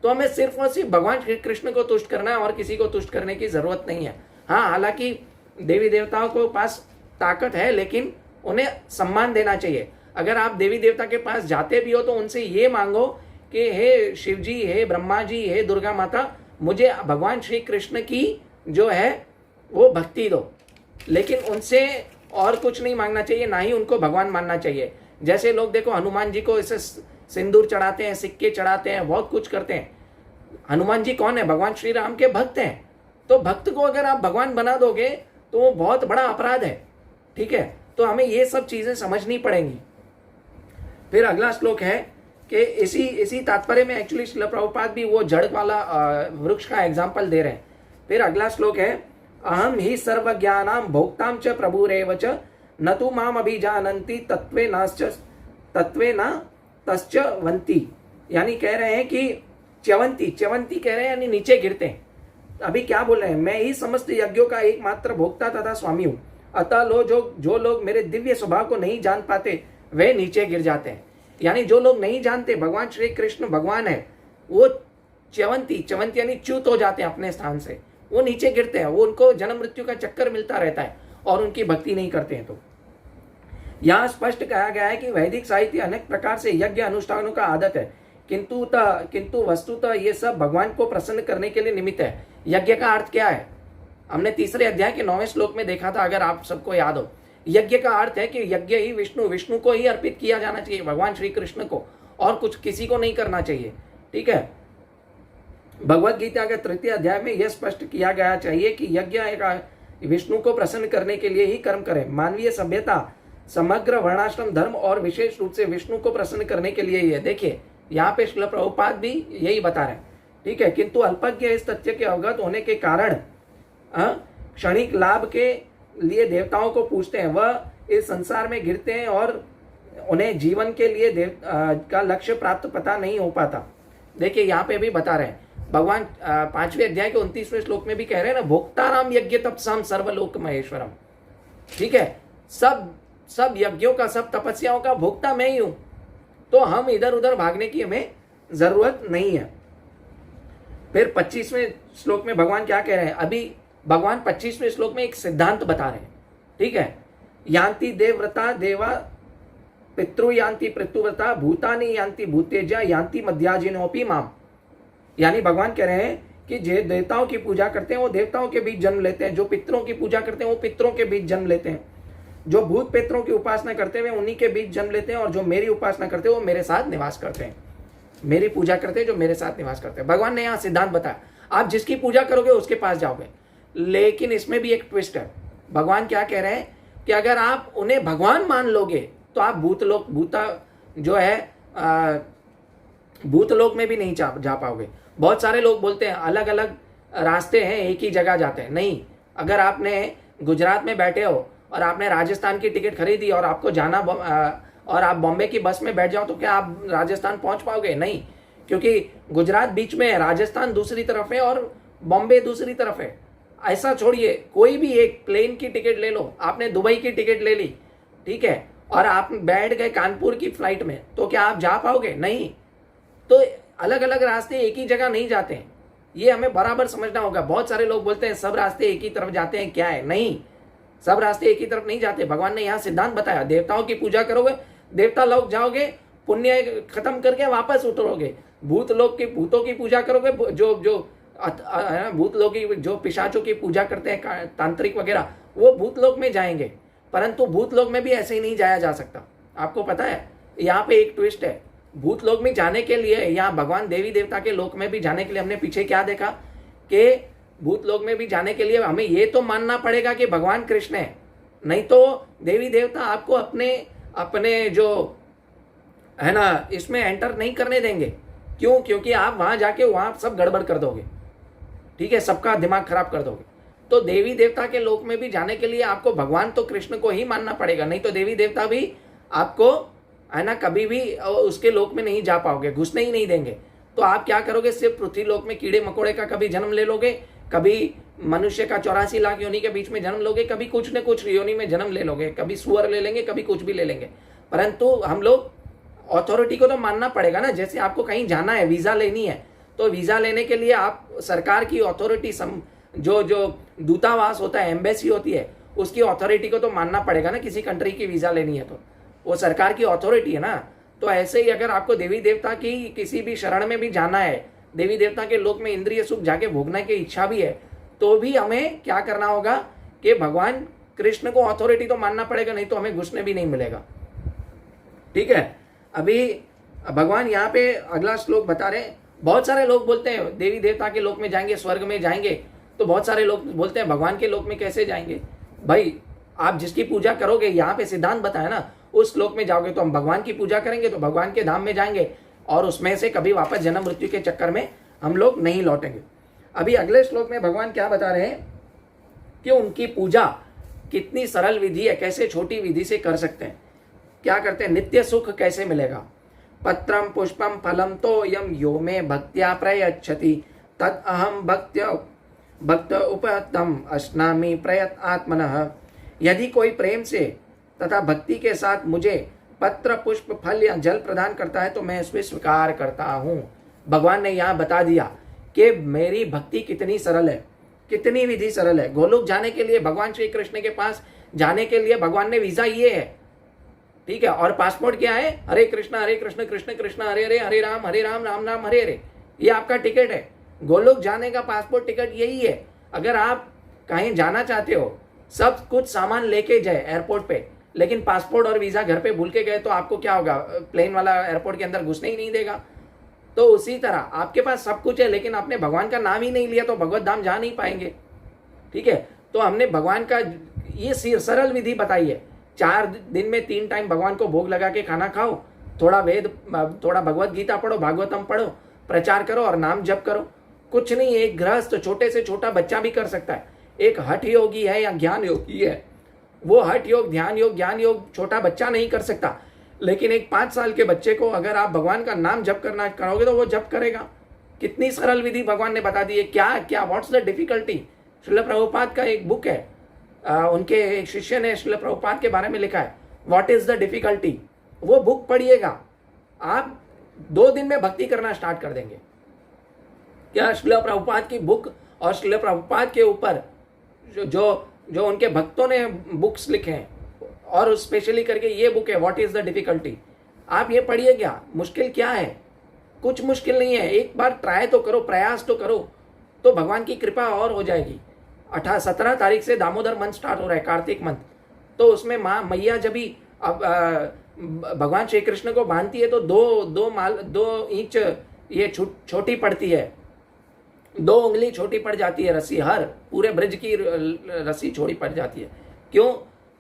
तो हमें सिर्फ और सिर्फ भगवान श्री कृष्ण को तुष्ट करना है और किसी को तुष्ट करने की जरूरत नहीं है। हाँ, हालांकि देवी देवताओं को पास ताकत है, लेकिन उन्हें सम्मान देना चाहिए। अगर आप देवी देवता के पास जाते भी हो तो उनसे ये मांगो कि हे शिव जी, हे ब्रह्मा जी, हे दुर्गा माता, मुझे भगवान श्री कृष्ण की जो है वो भक्ति दो। लेकिन उनसे और कुछ नहीं मांगना चाहिए, ना ही उनको भगवान मानना चाहिए। जैसे लोग देखो हनुमान जी को इसे सिंदूर चढ़ाते हैं, सिक्के चढ़ाते हैं, बहुत कुछ करते हैं। हनुमान जी कौन है? भगवान श्री राम के भक्त हैं। तो भक्त को अगर आप भगवान बना दोगे तो वो बहुत बड़ा अपराध है। ठीक है, तो हमें ये सब चीजें समझनी पड़ेंगी। फिर अगला श्लोक है कि इसी तात्पर्य में एक्चुअली श्रील प्रभुपाद भी वो जड़ वाला वृक्ष का एग्जाम्पल दे रहे हैं। फिर अगला श्लोक है, अहम ही सर्वज्ञानाम भोक्ताम च प्रभुरेव च न तु माम अभिजानन्ति तत्वे न तश्च वंती। यानी कह रहे हैं कि च्यवंती कह रहे हैं यानी नीचे गिरते हैं। अभी क्या बोल रहे हैं? मैं ही समस्त यज्ञों का एकमात्र भोक्ता तथा स्वामी हूं, अतः जो लोग मेरे दिव्य स्वभाव को नहीं जान पाते वे नीचे गिर जाते हैं। यानी जो लोग नहीं जानते भगवान श्री कृष्ण भगवान है, वो च्यवंती यानी च्युत हो जाते हैं अपने स्थान से, वो नीचे गिरते हैं, वो उनको जन्म मृत्यु का चक्कर मिलता रहता है और उनकी भक्ति नहीं करते हैं। तो यहाँ स्पष्ट कहा गया है कि वैदिक साहित्य अनेक प्रकार से यज्ञ अनुष्ठानों का आदत है, किंतु वस्तुतः ये सब भगवान को प्रसन्न करने के लिए निमित्त है। यज्ञ का अर्थ क्या है? हमने तीसरे अध्याय के 9वें श्लोक में देखा था, अगर आप सबको याद हो। यज्ञ का अर्थ है कि यज्ञ ही विष्णु को ही अर्पित किया जाना चाहिए, भगवान श्री कृष्ण को, और कुछ किसी को नहीं करना चाहिए। ठीक है, भगवत गीता के 3 अध्याय में यह स्पष्ट किया गया चाहिए कि यज्ञ विष्णु को प्रसन्न करने के लिए ही कर्म करें। मानवीय सभ्यता समग्र वर्णाश्रम धर्म और विशेष रूप से विष्णु को प्रसन्न करने के लिए ही है। देखिए यहाँ पे श्रील प्रभुपाद भी यही बता रहे हैं। ठीक है, किंतु अल्पज्ञ इस तथ्य के अवगत होने के कारण क्षणिक लाभ के लिए देवताओं को पूछते हैं, वह इस संसार में गिरते हैं और उन्हें जीवन के लिए का लक्ष्य प्राप्त पता नहीं हो पाता। देखिए यहाँ पे भी बता रहे हैं भगवान 5वें अध्याय के 29वें श्लोक में भी कह रहे हैं ना, भोक्ताराम यज्ञ तपसाम सर्वलोक महेश्वरम। ठीक है, सब यज्ञों का, सब तपस्याओं का भोक्ता मैं ही हूं, तो हम इधर उधर भागने की हमें जरूरत नहीं है। फिर 25वें श्लोक में भगवान क्या कह रहे हैं? अभी भगवान 25वें श्लोक में एक सिद्धांत बता रहे हैं। ठीक है, यान्ति देवव्रता देवा पितृ यान्ति पितृव्रता भूतानि यान्ति भूतेजा यान्ति मध्याजिनोपि माम। यानी भगवान कह रहे हैं कि जो देवताओं की पूजा करते हैं वो देवताओं के बीच जन्म लेते हैं, जो पितरों की पूजा करते हैं वो पितरों के बीच जन्म लेते हैं, जो भूत पितरों की उपासना करते हैं उन्हीं के बीच जन्म लेते हैं, और जो मेरी उपासना करते हैं वो मेरे साथ निवास करते हैं, मेरी पूजा करते हैं जो मेरे साथ निवास करते हैं। भगवान ने यहाँ सिद्धांत बताया, आप जिसकी पूजा करोगे उसके पास जाओगे। लेकिन इसमें भी एक ट्विस्ट है। भगवान क्या कह रहे हैं कि अगर आप उन्हें भगवान मान लोगे तो आप भूतलोक में भी नहीं जा पाओगे। बहुत सारे लोग बोलते हैं अलग अलग रास्ते हैं, एक ही जगह जाते हैं। नहीं, अगर आपने गुजरात में बैठे हो और आपने राजस्थान की टिकट खरीदी और आपको जाना और आप बॉम्बे की बस में बैठ जाओ तो क्या आप राजस्थान पहुंच पाओगे? नहीं, क्योंकि गुजरात बीच में है, राजस्थान दूसरी तरफ है और बॉम्बे दूसरी तरफ है। ऐसा छोड़िए, कोई भी एक प्लेन की टिकट ले लो, आपने दुबई की टिकट ले ली, ठीक है, और आप बैठ गए कानपुर की फ्लाइट में, तो क्या आप जा पाओगे? नहीं। तो अलग अलग रास्ते एक ही जगह नहीं जाते हैं, ये हमें बराबर समझना होगा। बहुत सारे लोग बोलते हैं सब रास्ते एक ही तरफ जाते हैं, क्या है? नहीं, सब रास्ते एक ही तरफ नहीं जाते। भगवान ने यहाँ सिद्धांत बताया, देवताओं की पूजा करोगे, देवता लोग जाओगे, पुण्य खत्म करके वापस उतरोगे। भूतों की पूजा करोगे, जो भूतलोक की, जो पिशाचों की पूजा करते हैं तांत्रिक वगैरह, वो भूतलोक में जाएंगे। परंतु भूतलोक में भी ऐसे ही नहीं जाया जा सकता। आपको पता है, यहाँ पे एक ट्विस्ट है। भूतलोक में जाने के लिए, यहाँ भगवान देवी देवता के लोक में भी जाने के लिए हमने पीछे क्या देखा कि भूतलोक में भी जाने के लिए हमें ये तो मानना पड़ेगा कि भगवान कृष्ण है, नहीं तो देवी देवता आपको अपने जो है ना इसमें एंटर नहीं करने देंगे। क्यों? क्योंकि आप वहां जाके वहां सब गड़बड़ कर दोगे, ठीक है, सबका दिमाग खराब कर दोगे। तो देवी देवता के लोक में भी जाने के लिए आपको भगवान तो कृष्ण को ही मानना पड़ेगा, नहीं तो देवी देवता भी आपको है ना कभी भी उसके लोक में नहीं जा पाओगे, घुसने ही नहीं देंगे। तो आप क्या करोगे? सिर्फ पृथ्वी लोक में कीड़े मकोड़े का कभी जन्म ले लोगे, कभी मनुष्य का 84 लाख योनि के बीच में जन्म लोगे, कभी कुछ न कुछ योनि में जन्म ले लोगे, कभी सुअर ले लेंगे, कभी कुछ भी ले लेंगे। परंतु हम लोग अथॉरिटी को तो मानना पड़ेगा ना। जैसे आपको कहीं जाना है, वीजा लेनी है, तो वीजा लेने के लिए आप सरकार की अथॉरिटी, जो दूतावास होता है, एम्बेसी होती है, उसकी अथॉरिटी को तो मानना पड़ेगा ना। किसी कंट्री की वीजा लेनी है तो वो सरकार की अथॉरिटी है ना। तो ऐसे ही अगर आपको देवी देवता की किसी भी शरण में भी जाना है, देवी देवता के लोक में इंद्रिय सुख जाके भोगने की इच्छा भी है, तो भी हमें क्या करना होगा कि भगवान कृष्ण को अथॉरिटी तो मानना पड़ेगा, नहीं तो हमें घुसने भी नहीं मिलेगा। ठीक है, अभी भगवान यहाँ पे अगला श्लोक बता रहे हैं। बहुत सारे लोग बोलते हैं देवी देवता के लोक में जाएंगे, स्वर्ग में जाएंगे, तो बहुत सारे लोग बोलते हैं भगवान के लोक में कैसे जाएंगे। भाई आप जिसकी पूजा करोगे, यहाँ पे सिद्धांत बताया ना, उस श्लोक में जाओगे तो हम भगवान की पूजा करेंगे तो भगवान के धाम में जाएंगे, और उसमें से कभी वापस जन्म मृत्यु के चक्कर में हम लोग नहीं लौटेंगे। अभी अगले श्लोक में भगवान क्या बता रहे हैं कि उनकी पूजा कितनी सरल विधि है, कैसे छोटी विधि से कर सकते हैं, क्या करते हैं, नित्य सुख कैसे मिलेगा। पत्रम पुष्पम फलम तो यम यो में भक्त्या प्रयच्छति तद अहम भक्त उपहतम अश्नामी प्रयत आत्मनः। यदि कोई प्रेम से तथा भक्ति के साथ मुझे पत्र पुष्प फल या जल प्रदान करता है तो मैं इसे स्वीकार करता हूँ। भगवान ने यहाँ बता दिया कि मेरी भक्ति कितनी सरल है, कितनी विधि सरल है। गोलोक जाने के लिए, भगवान श्री कृष्ण के पास जाने के लिए भगवान ने वीजा ये है, ठीक है। और पासपोर्ट क्या है, हरे कृष्ण कृष्ण कृष्ण हरे हरे, हरे राम राम राम हरे हरे। ये आपका टिकट है, गोलोक जाने का पासपोर्ट टिकट यही है। अगर आप कहीं जाना चाहते हो, सब कुछ सामान लेके जाए एयरपोर्ट पे, लेकिन पासपोर्ट और वीजा घर पे भूल के गए तो आपको क्या होगा, प्लेन वाला एयरपोर्ट के अंदर घुसने ही नहीं देगा। तो उसी तरह आपके पास सब कुछ है, लेकिन आपने भगवान का नाम ही नहीं लिया तो भगवत धाम जा नहीं पाएंगे, ठीक है। तो हमने भगवान का ये सरल विधि बताई है। 4 दिन में 3 टाइम भगवान को भोग लगा के खाना खाओ, थोड़ा वेद, थोड़ा भगवत गीता पढ़ो, भागवतम पढ़ो, प्रचार करो और नाम जप करो। कुछ नहीं, एक गृहस्थ, छोटे से छोटा बच्चा भी कर सकता है। एक हठ योगी है या ज्ञान योगी है, वो हठ योग, ध्यान योग, ज्ञान योग छोटा बच्चा नहीं कर सकता, लेकिन एक 5 साल के बच्चे को अगर आप भगवान का नाम जप करना करोगे तो वो जप करेगा। कितनी सरल विधि भगवान ने बता दी है। क्या what's the difficulty. Srila Prabhupada का एक बुक है, उनके एक शिष्य ने श्रील प्रभुपाद के बारे में लिखा है, व्हाट इज द डिफिकल्टी। वो बुक पढ़िएगा, आप 2 दिन में भक्ति करना स्टार्ट कर देंगे। क्या श्रील प्रभुपाद की बुक और श्रील प्रभुपाद के ऊपर जो उनके भक्तों ने बुक्स लिखे हैं, और स्पेशली करके ये बुक है व्हाट इज द डिफिकल्टी, आप ये पढ़िए। क्या मुश्किल क्या है, कुछ मुश्किल नहीं है। एक बार ट्राई तो करो, प्रयास तो करो, तो भगवान की कृपा और हो जाएगी। 17 तारीख से दामोदर मंथ स्टार्ट हो रहा है, कार्तिक मंथ। तो उसमें माँ मैया जब भी भगवान श्री कृष्ण को बांधती है तो 2 इंच ये छोटी पड़ती है, 2 उंगली छोटी पड़ जाती है रस्सी, हर पूरे ब्रज की रस्सी छोटी पड़ जाती है। क्यों?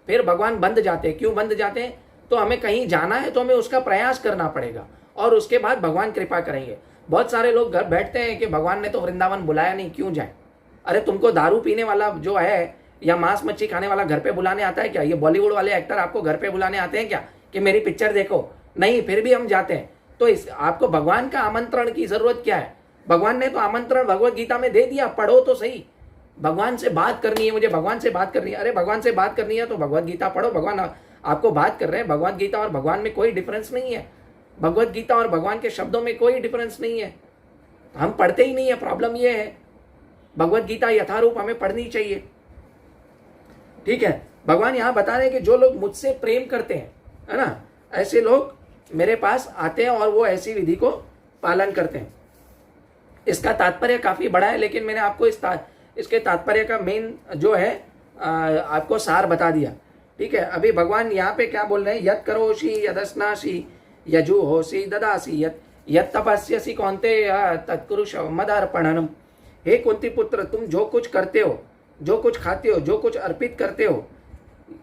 फिर भगवान बंध जाते हैं। क्यों बंध जाते हैं? तो हमें कहीं जाना है तो हमें उसका प्रयास करना पड़ेगा, और उसके बाद भगवान कृपा करेंगे। बहुत सारे लोग घर बैठते हैं कि भगवान ने तो वृंदावन बुलाया नहीं, क्यों जाए। अरे तुमको दारू पीने वाला जो है या मांस मच्छी खाने वाला घर पे बुलाने आता है क्या? ये बॉलीवुड वाले एक्टर आपको घर पे बुलाने आते हैं क्या कि मेरी पिक्चर देखो? नहीं, फिर भी हम जाते हैं। तो आपको भगवान का आमंत्रण की जरूरत क्या है? भगवान ने तो आमंत्रण भगवत गीता में दे दिया, पढ़ो तो सही। भगवान से बात करनी है, मुझे भगवान से बात करनी है। अरे भगवान से बात करनी है तो भगवत गीता पढ़ो, भगवान आपको बात कर रहे हैं। भगवत गीता और भगवान में कोई डिफरेंस नहीं है, भगवत गीता और भगवान के शब्दों में कोई डिफरेंस नहीं है। हम पढ़ते ही नहीं है, प्रॉब्लम ये है। भगवत गीता यथारूप हमें पढ़नी चाहिए, ठीक है। भगवान यहाँ बता रहे हैं कि जो लोग मुझसे प्रेम करते हैं, है ना, ऐसे लोग मेरे पास आते हैं और वो ऐसी विधि को पालन करते हैं। इसका तात्पर्य काफी बड़ा है, लेकिन मैंने आपको इसके तात्पर्य का मेन जो है आपको सार बता दिया, ठीक है। अभी भगवान यहाँ पे क्या बोल रहे हैं? यत् करोषि यदस्नासि यजुहोषि ददासि यत् तपस्यसि कौन्तेय तत्कुरुषो मदर्पणम्। हे कुंती पुत्र, तुम जो कुछ करते हो, जो कुछ खाते हो, जो कुछ अर्पित करते हो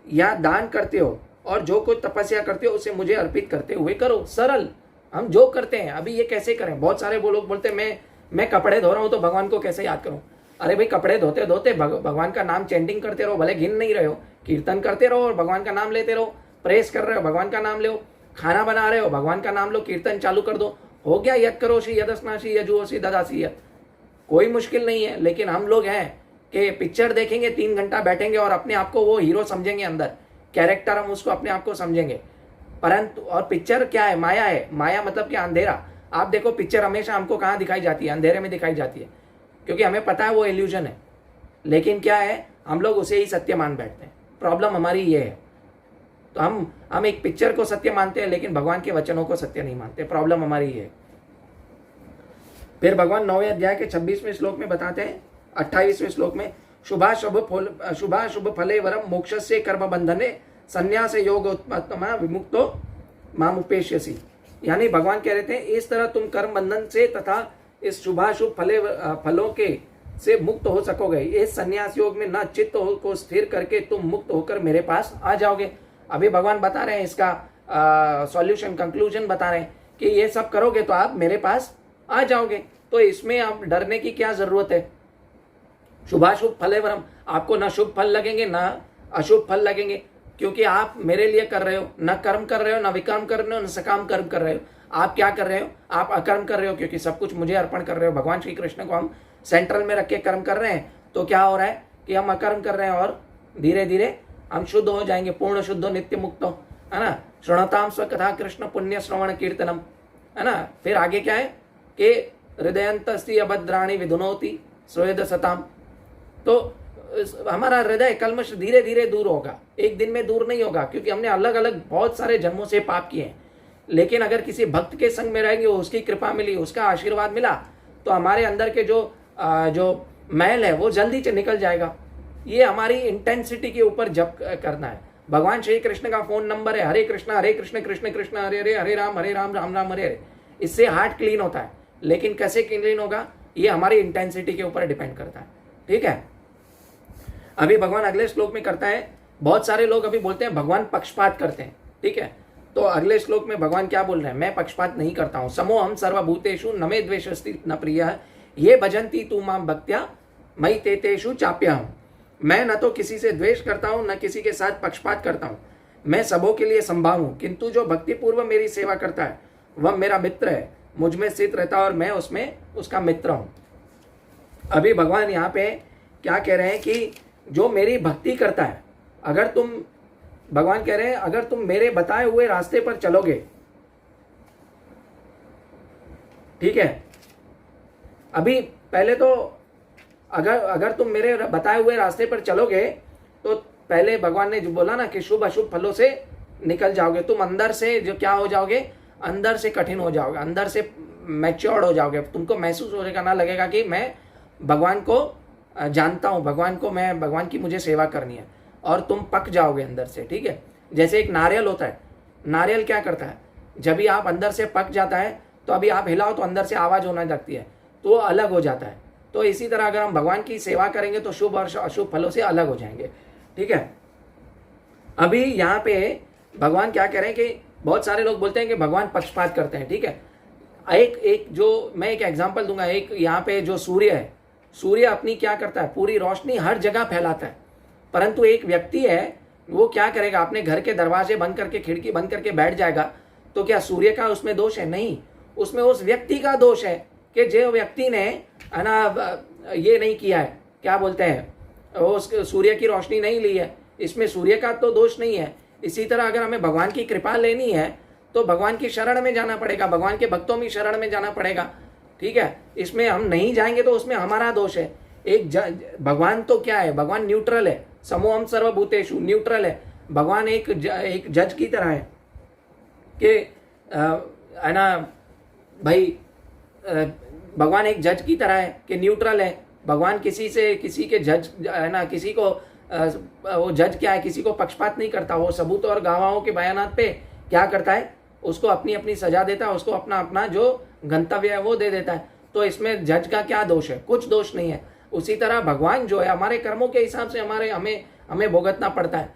या दान करते हो, और जो कुछ तपस्या करते हो, उसे मुझे अर्पित करते हुए करो। सरल, हम जो करते हैं। अभी ये कैसे करें? बहुत सारे वो लोग बोलते हैं मैं कपड़े धो रहा हूँ तो भगवान को कैसे याद करूँ? अरे भाई, कपड़े धोते धोते भगवान का नाम चैंटिंग करते रहो, भले गिन नहीं रहे हो, कीर्तन करते रहो और भगवान का नाम लेते रहो। प्रेस कर रहे हो, भगवान का नाम लो। खाना बना रहे हो, भगवान का नाम लो, कीर्तन चालू कर दो, हो गया। यत् करोषि यदस्नासि यजुहोषि ददासि यत्। कोई मुश्किल नहीं है। लेकिन हम लोग हैं कि पिक्चर देखेंगे, 3 घंटा बैठेंगे और अपने आप को वो हीरो समझेंगे, अंदर कैरेक्टर हम उसको अपने आप को समझेंगे। परंतु और पिक्चर क्या है? माया है। माया मतलब क्या? अंधेरा। आप देखो, पिक्चर हमेशा हमको कहाँ दिखाई जाती है? अंधेरे में दिखाई जाती है, क्योंकि हमें पता है वो इल्यूजन है। लेकिन क्या है, हम लोग उसे ही सत्य मान बैठते हैं। प्रॉब्लम हमारी ये है। तो हम एक पिक्चर को सत्य मानते हैं, लेकिन भगवान के वचनों को सत्य नहीं मानते। प्रॉब्लम हमारी ये है। फिर भगवान 9वें अध्याय के 26वें श्लोक में बताते हैं, 28वें श्लोक में, शुभाशुभ फले वरम मोक्षस्य कर्म बंधने संन्यास योग उत्तमा विमुक्तो मामुपेष्यसि। यानी भगवान कह रहे थे इस तरह तुम कर्म बंधन से तथा इस शुभाशुभ फलों के से मुक्त हो सकोगे। इस संन्यास योग में न चित्त को स्थिर करके तुम मुक्त होकर मेरे पास आ जाओगे। अभी भगवान बता रहे हैं इसका सॉल्यूशन, कंक्लूजन बता रहे हैं कि ये सब करोगे तो आप मेरे पास आ जाओगे। तो इसमें आप डरने की क्या जरूरत है। शुभाशुभ फलेवरम, आपको न शुभ फल लगेंगे न अशुभ फल लगेंगे, क्योंकि आप मेरे लिए कर रहे हो, न कर्म कर रहे हो, न विकर्म कर रहे हो, न सकाम कर्म कर रहे हो। आप क्या कर रहे हो, आप अकर्म कर रहे हो, क्योंकि सब कुछ मुझे अर्पण कर रहे हो। भगवान श्री कृष्ण को हम सेंट्रल में रख के कर्म कर रहे हैं, तो क्या हो रहा है कि हम अकर्म कर रहे हैं और धीरे धीरे हम शुद्ध हो जाएंगे, पूर्ण शुद्ध हो, नित्य मुक्त हो, है ना। श्रृणताम स्वकथा कृष्ण पुण्य श्रवण कीर्तनम, है ना। फिर आगे क्या है कि हृदयंतस्ति अभद्राणी विधुनोति स्वेद सताम। तो हमारा हृदय कल्मश धीरे धीरे दूर होगा, एक दिन में दूर नहीं होगा, क्योंकि हमने अलग अलग बहुत सारे जन्मों से पाप किए हैं। लेकिन अगर किसी भक्त के संग में रहेंगे, उसकी कृपा मिली, उसका आशीर्वाद मिला, तो हमारे अंदर के जो मैल है वो जल्दी से निकल जाएगा। ये हमारी इंटेंसिटी के ऊपर जप करना है। भगवान श्री कृष्ण का फोन नंबर है हरे कृष्ण कृष्ण कृष्ण हरे हरे, हरे राम राम राम हरे हरे। इससे हार्ट क्लीन होता है, लेकिन कैसे क्लीन होगा ये हमारी इंटेंसिटी के ऊपर डिपेंड करता है। ठीक है, अभी भगवान अगले श्लोक में करता है। बहुत सारे लोग अभी बोलते हैं भगवान पक्षपात करते हैं। ठीक है, तो अगले श्लोक में भगवान क्या बोल रहे हैं, मैं पक्षपात नहीं करता हूं। समो हम सर्वभूतेषु न मे द्वेषस्ति न प्रियः ये भजन्ति तू माम भक्त्या मयि ते तेषु चाप्यहम्। मैं न तो किसी से द्वेष करता हूं, न किसी के साथ पक्षपात करता हूं। मैं सबों के लिए संभाव हूं, किंतु जो भक्ति पूर्व मेरी सेवा करता है वह मेरा मित्र है, मुझ में स्थित रहता है और मैं उसमें उसका मित्र हूं। अभी भगवान यहाँ पे क्या कह रहे हैं कि जो मेरी भक्ति करता है, अगर तुम, भगवान कह रहे हैं अगर तुम मेरे बताए हुए रास्ते पर चलोगे, ठीक है। अभी पहले तो अगर तुम मेरे बताए हुए रास्ते पर चलोगे तो पहले भगवान ने जो बोला ना कि शुभ अशुभ फलों से निकल जाओगे। तुम अंदर से जो क्या हो जाओगे, अंदर से कठिन हो जाओगे, अंदर से मैच्योर्ड हो जाओगे। तुमको महसूस होने का ना लगेगा कि मैं भगवान को जानता हूँ, भगवान की मुझे सेवा करनी है, और तुम पक जाओगे अंदर से। ठीक है, जैसे एक नारियल होता है, नारियल क्या करता है, जब भी आप अंदर से पक जाता है तो अभी आप हिलाओ तो अंदर से आवाज होने लगती है, तो वो अलग हो जाता है। तो इसी तरह अगर हम भगवान की सेवा करेंगे तो शुभ और अशुभ फलों से अलग हो जाएंगे। ठीक है, अभी यहाँ पे भगवान क्या कह रहे हैं कि बहुत सारे लोग बोलते हैं कि भगवान पक्षपात करते हैं। ठीक है, एक जो मैं एक एग्जांपल दूंगा। एक यहाँ पे जो सूर्य है, सूर्य अपनी क्या करता है, पूरी रोशनी हर जगह फैलाता है, परंतु एक व्यक्ति है वो क्या करेगा, अपने घर के दरवाजे बंद करके, खिड़की बंद करके बैठ जाएगा। तो क्या सूर्य का उसमें दोष है? नहीं, उसमें उस व्यक्ति का दोष है कि जो व्यक्ति ने है ना ये नहीं किया है, क्या बोलते हैं, वो सूर्य की रोशनी नहीं ली है। इसमें सूर्य का तो दोष नहीं है। इसी तरह अगर हमें भगवान की कृपा लेनी है तो भगवान की शरण में जाना पड़ेगा, भगवान के भक्तों में शरण में जाना पड़ेगा। ठीक है, इसमें हम नहीं जाएंगे तो उसमें हमारा दोष है। भगवान तो क्या है, भगवान न्यूट्रल है, समोहम सर्वभूतेषु, न्यूट्रल है। भगवान एक जज की तरह है कि है ना भाई, भगवान एक जज की तरह है कि न्यूट्रल है। भगवान किसी के जज है ना, किसी को वो जज क्या है, किसी को पक्षपात नहीं करता। वो सबूत और गवाहों के बयानात पे क्या करता है, उसको अपनी अपनी सजा देता है, उसको अपना अपना जो गंतव्य है वो दे देता है। तो इसमें जज का क्या दोष है, कुछ दोष नहीं है। उसी तरह भगवान जो है हमारे कर्मों के हिसाब से हमें भुगतना पड़ता है।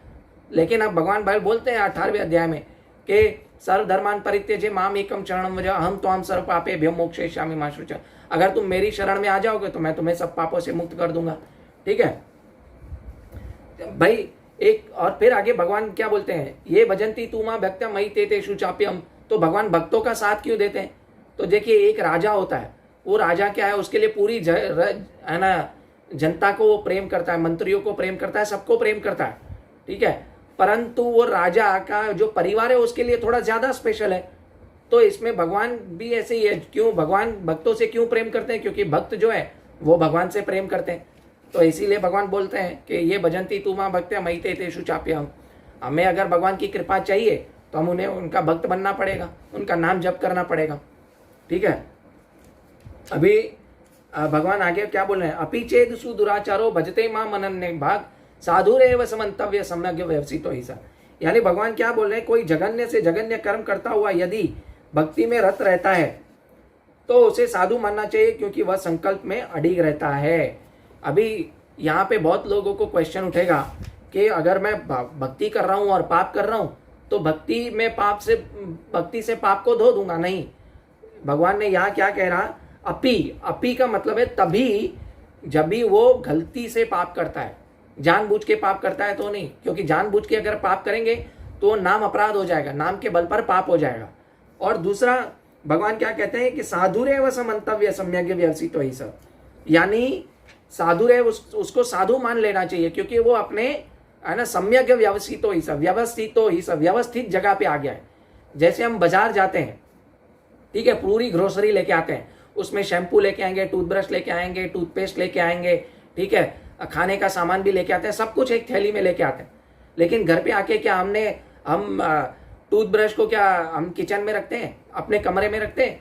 लेकिन अब भगवान भाई बोलते हैं 18वें अध्याय में कि सर्वधर्मान परित्यज्य माम एकम शरणम व्रज अहम त्वां सर्व पापेभ्यो मोक्षयिष्यामि मा शुचः। अगर तुम मेरी शरण में आ जाओगे तो मैं तुम्हें सब पापों से मुक्त कर दूंगा। ठीक है भाई, एक और फिर आगे भगवान क्या बोलते हैं, ये भजंती तू मां भक्त्या मयि ते तेषु चाप्यहम्। तो भगवान भक्तों का साथ क्यों देते हैं? तो देखिए, एक राजा होता है, वो राजा क्या है, उसके लिए पूरी है ना जनता को वो प्रेम करता है, मंत्रियों को प्रेम करता है, सबको प्रेम करता है। ठीक है, परंतु वो राजा का जो परिवार है उसके लिए थोड़ा ज्यादा स्पेशल है। तो इसमें भगवान भी ऐसे ही है। क्यों भगवान भक्तों से क्यों प्रेम करते हैं? क्योंकि भक्त जो है वो भगवान से प्रेम करते हैं। तो इसीलिए भगवान बोलते हैं कि ये भजंती तू मां भक्त्या मयि ते तेषु चाप्यहम्। हमें अगर भगवान की कृपा चाहिए तो हम उन्हें उनका भक्त बनना पड़ेगा, उनका नाम जप करना पड़ेगा। ठीक है, अभी भगवान आगे क्या बोल रहे हैं, अपि चेद सुदुराचारो भजते मां मनन्य भाग साधुरेव समन्तव्य सम्यग् व्यवसितो ही सा। यानी भगवान क्या बोल रहे हैं, कोई जघन्य से जघन्य कर्म करता हुआ यदि भक्ति में रत रहता है तो उसे साधु मानना चाहिए, क्योंकि वह संकल्प में अडिग रहता है। अभी यहाँ पे बहुत लोगों को क्वेश्चन उठेगा कि अगर मैं भक्ति कर रहा हूँ और पाप कर रहा हूँ तो भक्ति से पाप को धो दूंगा। नहीं, भगवान ने यहाँ क्या कह रहा, अपी का मतलब है तभी जब भी वो गलती से पाप करता है, जानबूझ के पाप करता है तो नहीं, क्योंकि जानबूझ के अगर पाप करेंगे तो नाम अपराध हो जाएगा, नाम के बल पर पाप हो जाएगा। और दूसरा भगवान क्या कहते हैं कि साधुरे व समंतव्य सम्यज्ञ व्यवसित ही सब, यानी साधुरे उसको साधु मान लेना चाहिए, क्योंकि वो अपने है ना सम्यज्ञ व्यवसित ही सब व्यवस्थित जगह पे आ गया है। जैसे हम बाजार जाते हैं, ठीक है, पूरी ग्रोसरी लेके आते हैं, उसमें शैम्पू लेके आएंगे, टूथब्रश लेके आएंगे, टूथपेस्ट लेके आएंगे, ठीक है, खाने का सामान भी लेके आते हैं, सब कुछ एक थैली में लेके आते हैं। लेकिन घर पे आके क्या हम टूथब्रश को क्या हम किचन में रखते हैं, अपने कमरे में रखते हैं,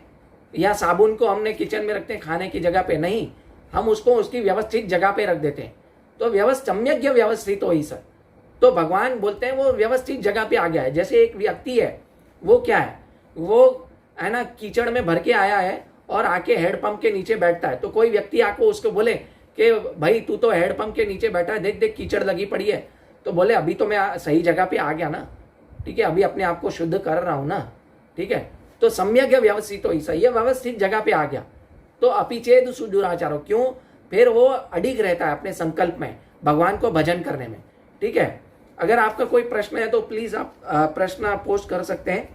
या साबुन को हमने किचन में रखते हैं खाने की जगह पे? नहीं, हम उसको उसकी व्यवस्थित जगह पे रख देते हैं। तो सम्यज्ञ व्यवस्थित हो ही सर, तो भगवान बोलते हैं वो व्यवस्थित जगह पे आ गया है। जैसे एक व्यक्ति है, वो क्या है, वो है ना कीचड़ में भर के आया है और आके हेडपंप के नीचे बैठता है, तो कोई व्यक्ति आको उसको बोले कि भाई तू तो हेडपंप के नीचे बैठा है, देख देख कीचड़ लगी पड़ी है, तो बोले अभी तो मैं सही जगह पे आ गया ना, ठीक है, अभी अपने आप को शुद्ध कर रहा हूं ना, ठीक है। तो सम्यज्ञ व्यवस्थित हो ऐसा, ये व्यवस्थित जगह पे आ गया। तो अपिचेद सुदुराचारो, क्यों, फिर वो अडिग रहता है अपने संकल्प में, भगवान को भजन करने में, ठीक है। अगर आपका कोई प्रश्न है तो प्लीज आप प्रश्न पोस्ट कर सकते हैं।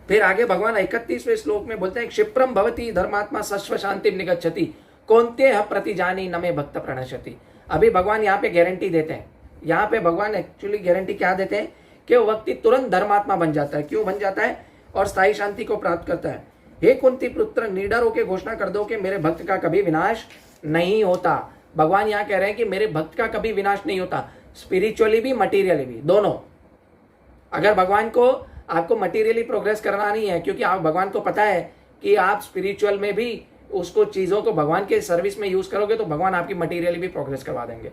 फिर आगे भगवान 31वें श्लोक में बोलते हैं क्षिप्रम भवति धर्मात्मा सस्व शांति निगच्छति कौन्ते प्रतिजानी नमे भक्त प्रणश्यति। अभी भगवान यहाँ पे गारंटी देते हैं, यहाँ पे भगवान एक्चुअली गारंटी क्या देते हैं कि वो व्यक्ति तुरंत धर्मात्मा बन जाता है। क्यों बन जाता है? और स्थायी शांति को प्राप्त करता है। हे कुंती पुत्र, निडर होकर घोषणा कर दो कि मेरे भक्त का कभी विनाश नहीं होता। भगवान यहाँ कह रहे हैं कि मेरे भक्त का कभी विनाश नहीं होता, स्पिरिचुअली भी मटीरियली भी, दोनों। अगर भगवान को आपको मटीरियली प्रोग्रेस करना नहीं है, क्योंकि आप भगवान को पता है कि आप स्पिरिचुअल में भी उसको चीज़ों को भगवान के सर्विस में यूज करोगे तो भगवान आपकी मटीरियली भी प्रोग्रेस करवा देंगे।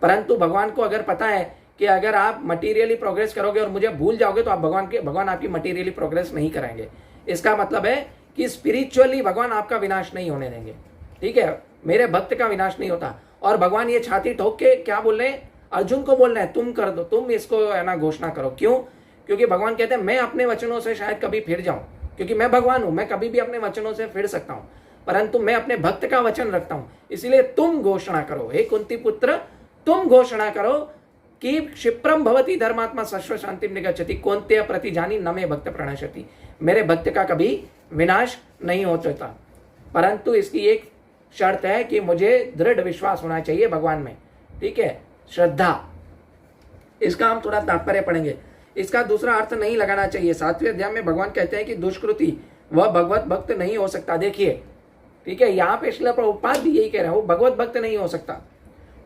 परंतु भगवान को अगर पता है कि अगर आप मटीरियली प्रोग्रेस करोगे और मुझे भूल जाओगे तो आप भगवान आपकी मटीरियली प्रोग्रेस नहीं कराएंगे। इसका मतलब है कि स्पिरिचुअली भगवान आपका विनाश नहीं होने देंगे, ठीक है। मेरे भक्त का विनाश नहीं होता। और भगवान ये छाती ठोक के क्या बोल रहे हैं? अर्जुन को बोल रहे हैं तुम कर दो, तुम इसको है ना घोषणा करो। क्यों? क्योंकि भगवान कहते हैं मैं अपने वचनों से शायद कभी फिर जाऊं, क्योंकि मैं भगवान हूं, मैं कभी भी अपने वचनों से फिर सकता हूं, परंतु मैं अपने भक्त का वचन रखता हूं। इसलिए तुम घोषणा करो, हे कुंती पुत्र, तुम घोषणा करो कि क्षिप्रम भवति धर्मात्मा सस्व शांति निगच्छति कौन्तेय प्रतिजानी नमे भक्त प्रणश्यति। मेरे भक्त का कभी विनाश नहीं होता, परंतु इसकी एक शर्त है कि मुझे दृढ़ विश्वास होना चाहिए भगवान में, ठीक है, श्रद्धा। इसका हम थोड़ा तात्पर्य पढ़ेंगे। इसका दूसरा अर्थ नहीं लगाना चाहिए। 7वें अध्याय में भगवान कहते हैं कि दुष्कृति वह भगवत भक्त नहीं हो सकता। देखिए, ठीक है, यहाँ पे श्रील प्रभुपाद भी यही कह रहे हैं, वो भगवत भक्त नहीं हो सकता।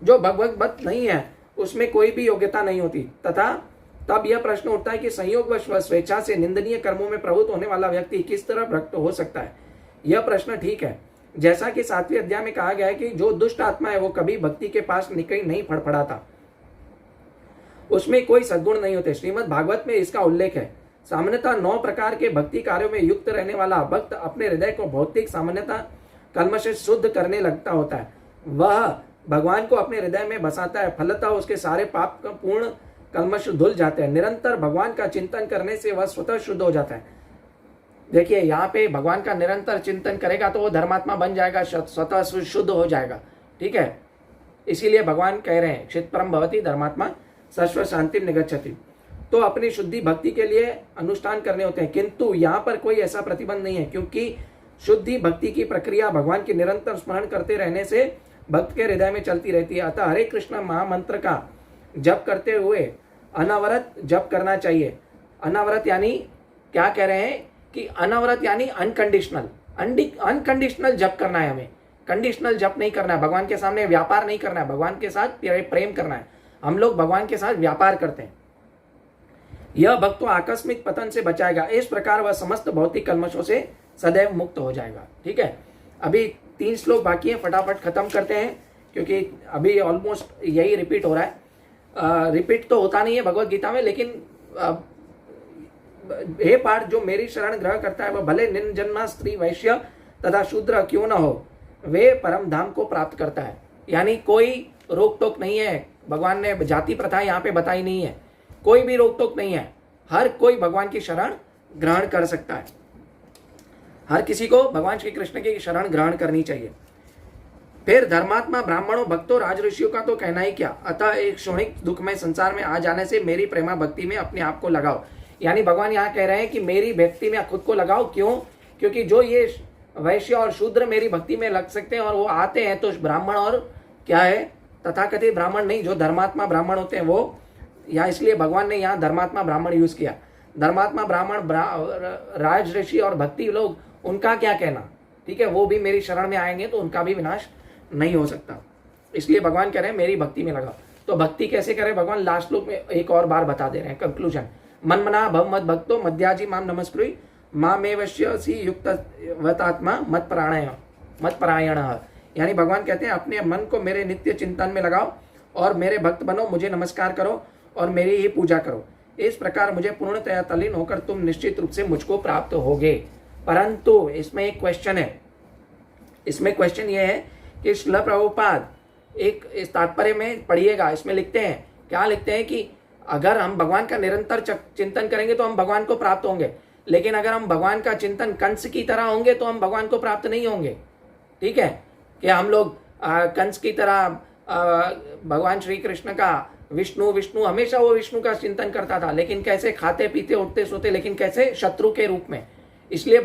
जो भगवत भक्त नहीं है उसमें कोई भी योग्यता नहीं होती। तथा तब यह प्रश्न उठता है कि संयोग व स्वेच्छा से निंदनीय कर्मों में प्रवृत्त होने वाला व्यक्ति किस तरह भक्त हो सकता है। यह प्रश्न ठीक है। जैसा कि 7वें अध्याय में कहा गया है कि जो दुष्ट आत्मा है वो कभी भक्ति के पास नहीं फड़फड़ाता, उसमें कोई सद्गुण नहीं होते। श्रीमद् भागवत में इसका उल्लेख है। सामान्यतः 9 प्रकार के भक्ति कार्यों में युक्त रहने वाला भक्त अपने हृदय को भौतिक सामान्यतः कलमश से शुद्ध करने लगता होता है। वह भगवान को अपने हृदय में बसाता है, फलतः उसके सारे पाप का पूर्ण कलमश धुल जाते हैं। निरंतर भगवान का चिंतन करने से वह स्वतः शुद्ध हो जाता है। देखिए, यहाँ पे भगवान का निरंतर चिंतन करेगा तो वो धर्मात्मा बन जाएगा, स्वतः शुद्ध हो जाएगा, ठीक है। इसीलिए भगवान कह रहे हैं क्षिप्रम भवति धर्मात्मा सस्व शांति निगच्छति। तो अपनी शुद्धि भक्ति के लिए अनुष्ठान करने होते हैं, किंतु यहाँ पर कोई ऐसा प्रतिबंध नहीं है, क्योंकि शुद्धि भक्ति की प्रक्रिया भगवान के निरंतर स्मरण करते रहने से भक्त के हृदय में चलती रहती है। अतः हरे कृष्ण महामंत्र का जप करते हुए अनवरत जप करना चाहिए। अनवरत यानी क्या कह रहे हैं कि अनवरत यानी अनकंडीशनल जप करना है। हमें कंडीशनल जप नहीं करना है। भगवान के सामने व्यापार नहीं करना है, भगवान के साथ प्रेम करना है। हम लोग भगवान के साथ व्यापार करते हैं। यह भक्त को आकस्मिक पतन से बचाएगा। इस प्रकार वह समस्त भौतिक कल्मशों से सदैव मुक्त हो जाएगा, ठीक है। अभी 3 श्लोक बाकी हैं, फटाफट खत्म करते हैं, क्योंकि अभी ऑलमोस्ट यही रिपीट हो रहा है। रिपीट तो होता नहीं है भगवत गीता में, लेकिन हे पार्थ, जो मेरी शरण ग्रहण करता है वह भले निम्न जन्मा स्त्री वैश्य तथा शूद्र क्यों न हो, वे परम धाम को प्राप्त करता है। यानी कोई रोक टोक नहीं है, भगवान ने जाति प्रथा यहाँ पे बताई नहीं है, कोई भी रोक टोक नहीं है, हर कोई भगवान की शरण ग्रहण कर सकता है, हर किसी को भगवान श्री कृष्ण की शरण ग्रहण करनी चाहिए। फिर धर्मात्मा ब्राह्मणों भक्तों राजऋषियों का तो कहना ही क्या, अतः एक क्षणिक दुखमय संसार में आ जाने से मेरी प्रेमा भक्ति में अपने आप को लगाओ। यानी भगवान यहाँ कह रहे हैं कि मेरी भक्ति में खुद को लगाओ। क्यों? क्योंकि जो ये वैश्य और शूद्र मेरी भक्ति में लग सकते हैं और वो आते हैं, तो ब्राह्मण और क्या है, तथाकथित ब्राह्मण नहीं, जो धर्मात्मा ब्राह्मण होते हैं वो, या इसलिए भगवान ने यहाँ धर्मात्मा ब्राह्मण यूज किया। धर्मात्मा ब्राह्मण राज ऋषि और भक्ति लोग, उनका क्या कहना, ठीक है, वो भी मेरी शरण में आएंगे तो उनका भी विनाश नहीं हो सकता। इसलिए भगवान कह रहे हैं मेरी भक्ति में लगाओ। तो भक्ति कैसे करें, भगवान लास्ट श्लोक में एक और बार बता दे रहे हैं, कंक्लूजन। मन मना भव मत भक्तो मध्याजी माम नमस्कुरु मामेवश्यसि युक्तवतात्मा मत परायण। यानी भगवान कहते हैं अपने मन को मेरे नित्य चिंतन में लगाओ और मेरे भक्त बनो, मुझे नमस्कार करो और मेरी ही पूजा करो। इस प्रकार मुझे पूर्णतया तल्लीन होकर तुम निश्चित रूप से मुझको प्राप्त होगे। परंतु इसमें एक क्वेश्चन है, इसमें क्वेश्चन ये है कि श्रील प्रभुपाद एक इस तात्पर्य में पढ़िएगा, इसमें लिखते हैं, क्या लिखते हैं कि अगर हम भगवान का निरंतर चिंतन करेंगे तो हम भगवान को प्राप्त होंगे, लेकिन अगर हम भगवान का चिंतन कंस की तरह होंगे तो हम भगवान को प्राप्त नहीं होंगे। ठीक है, कि हम लोग कंस की तरह भगवान श्री कृष्ण का विष्णु विष्णु, हमेशा वो विष्णु का चिंतन करता था, लेकिन कैसे, खाते पीते उठते सोते, लेकिन कैसे, शत्रु के रूप में। इसलिए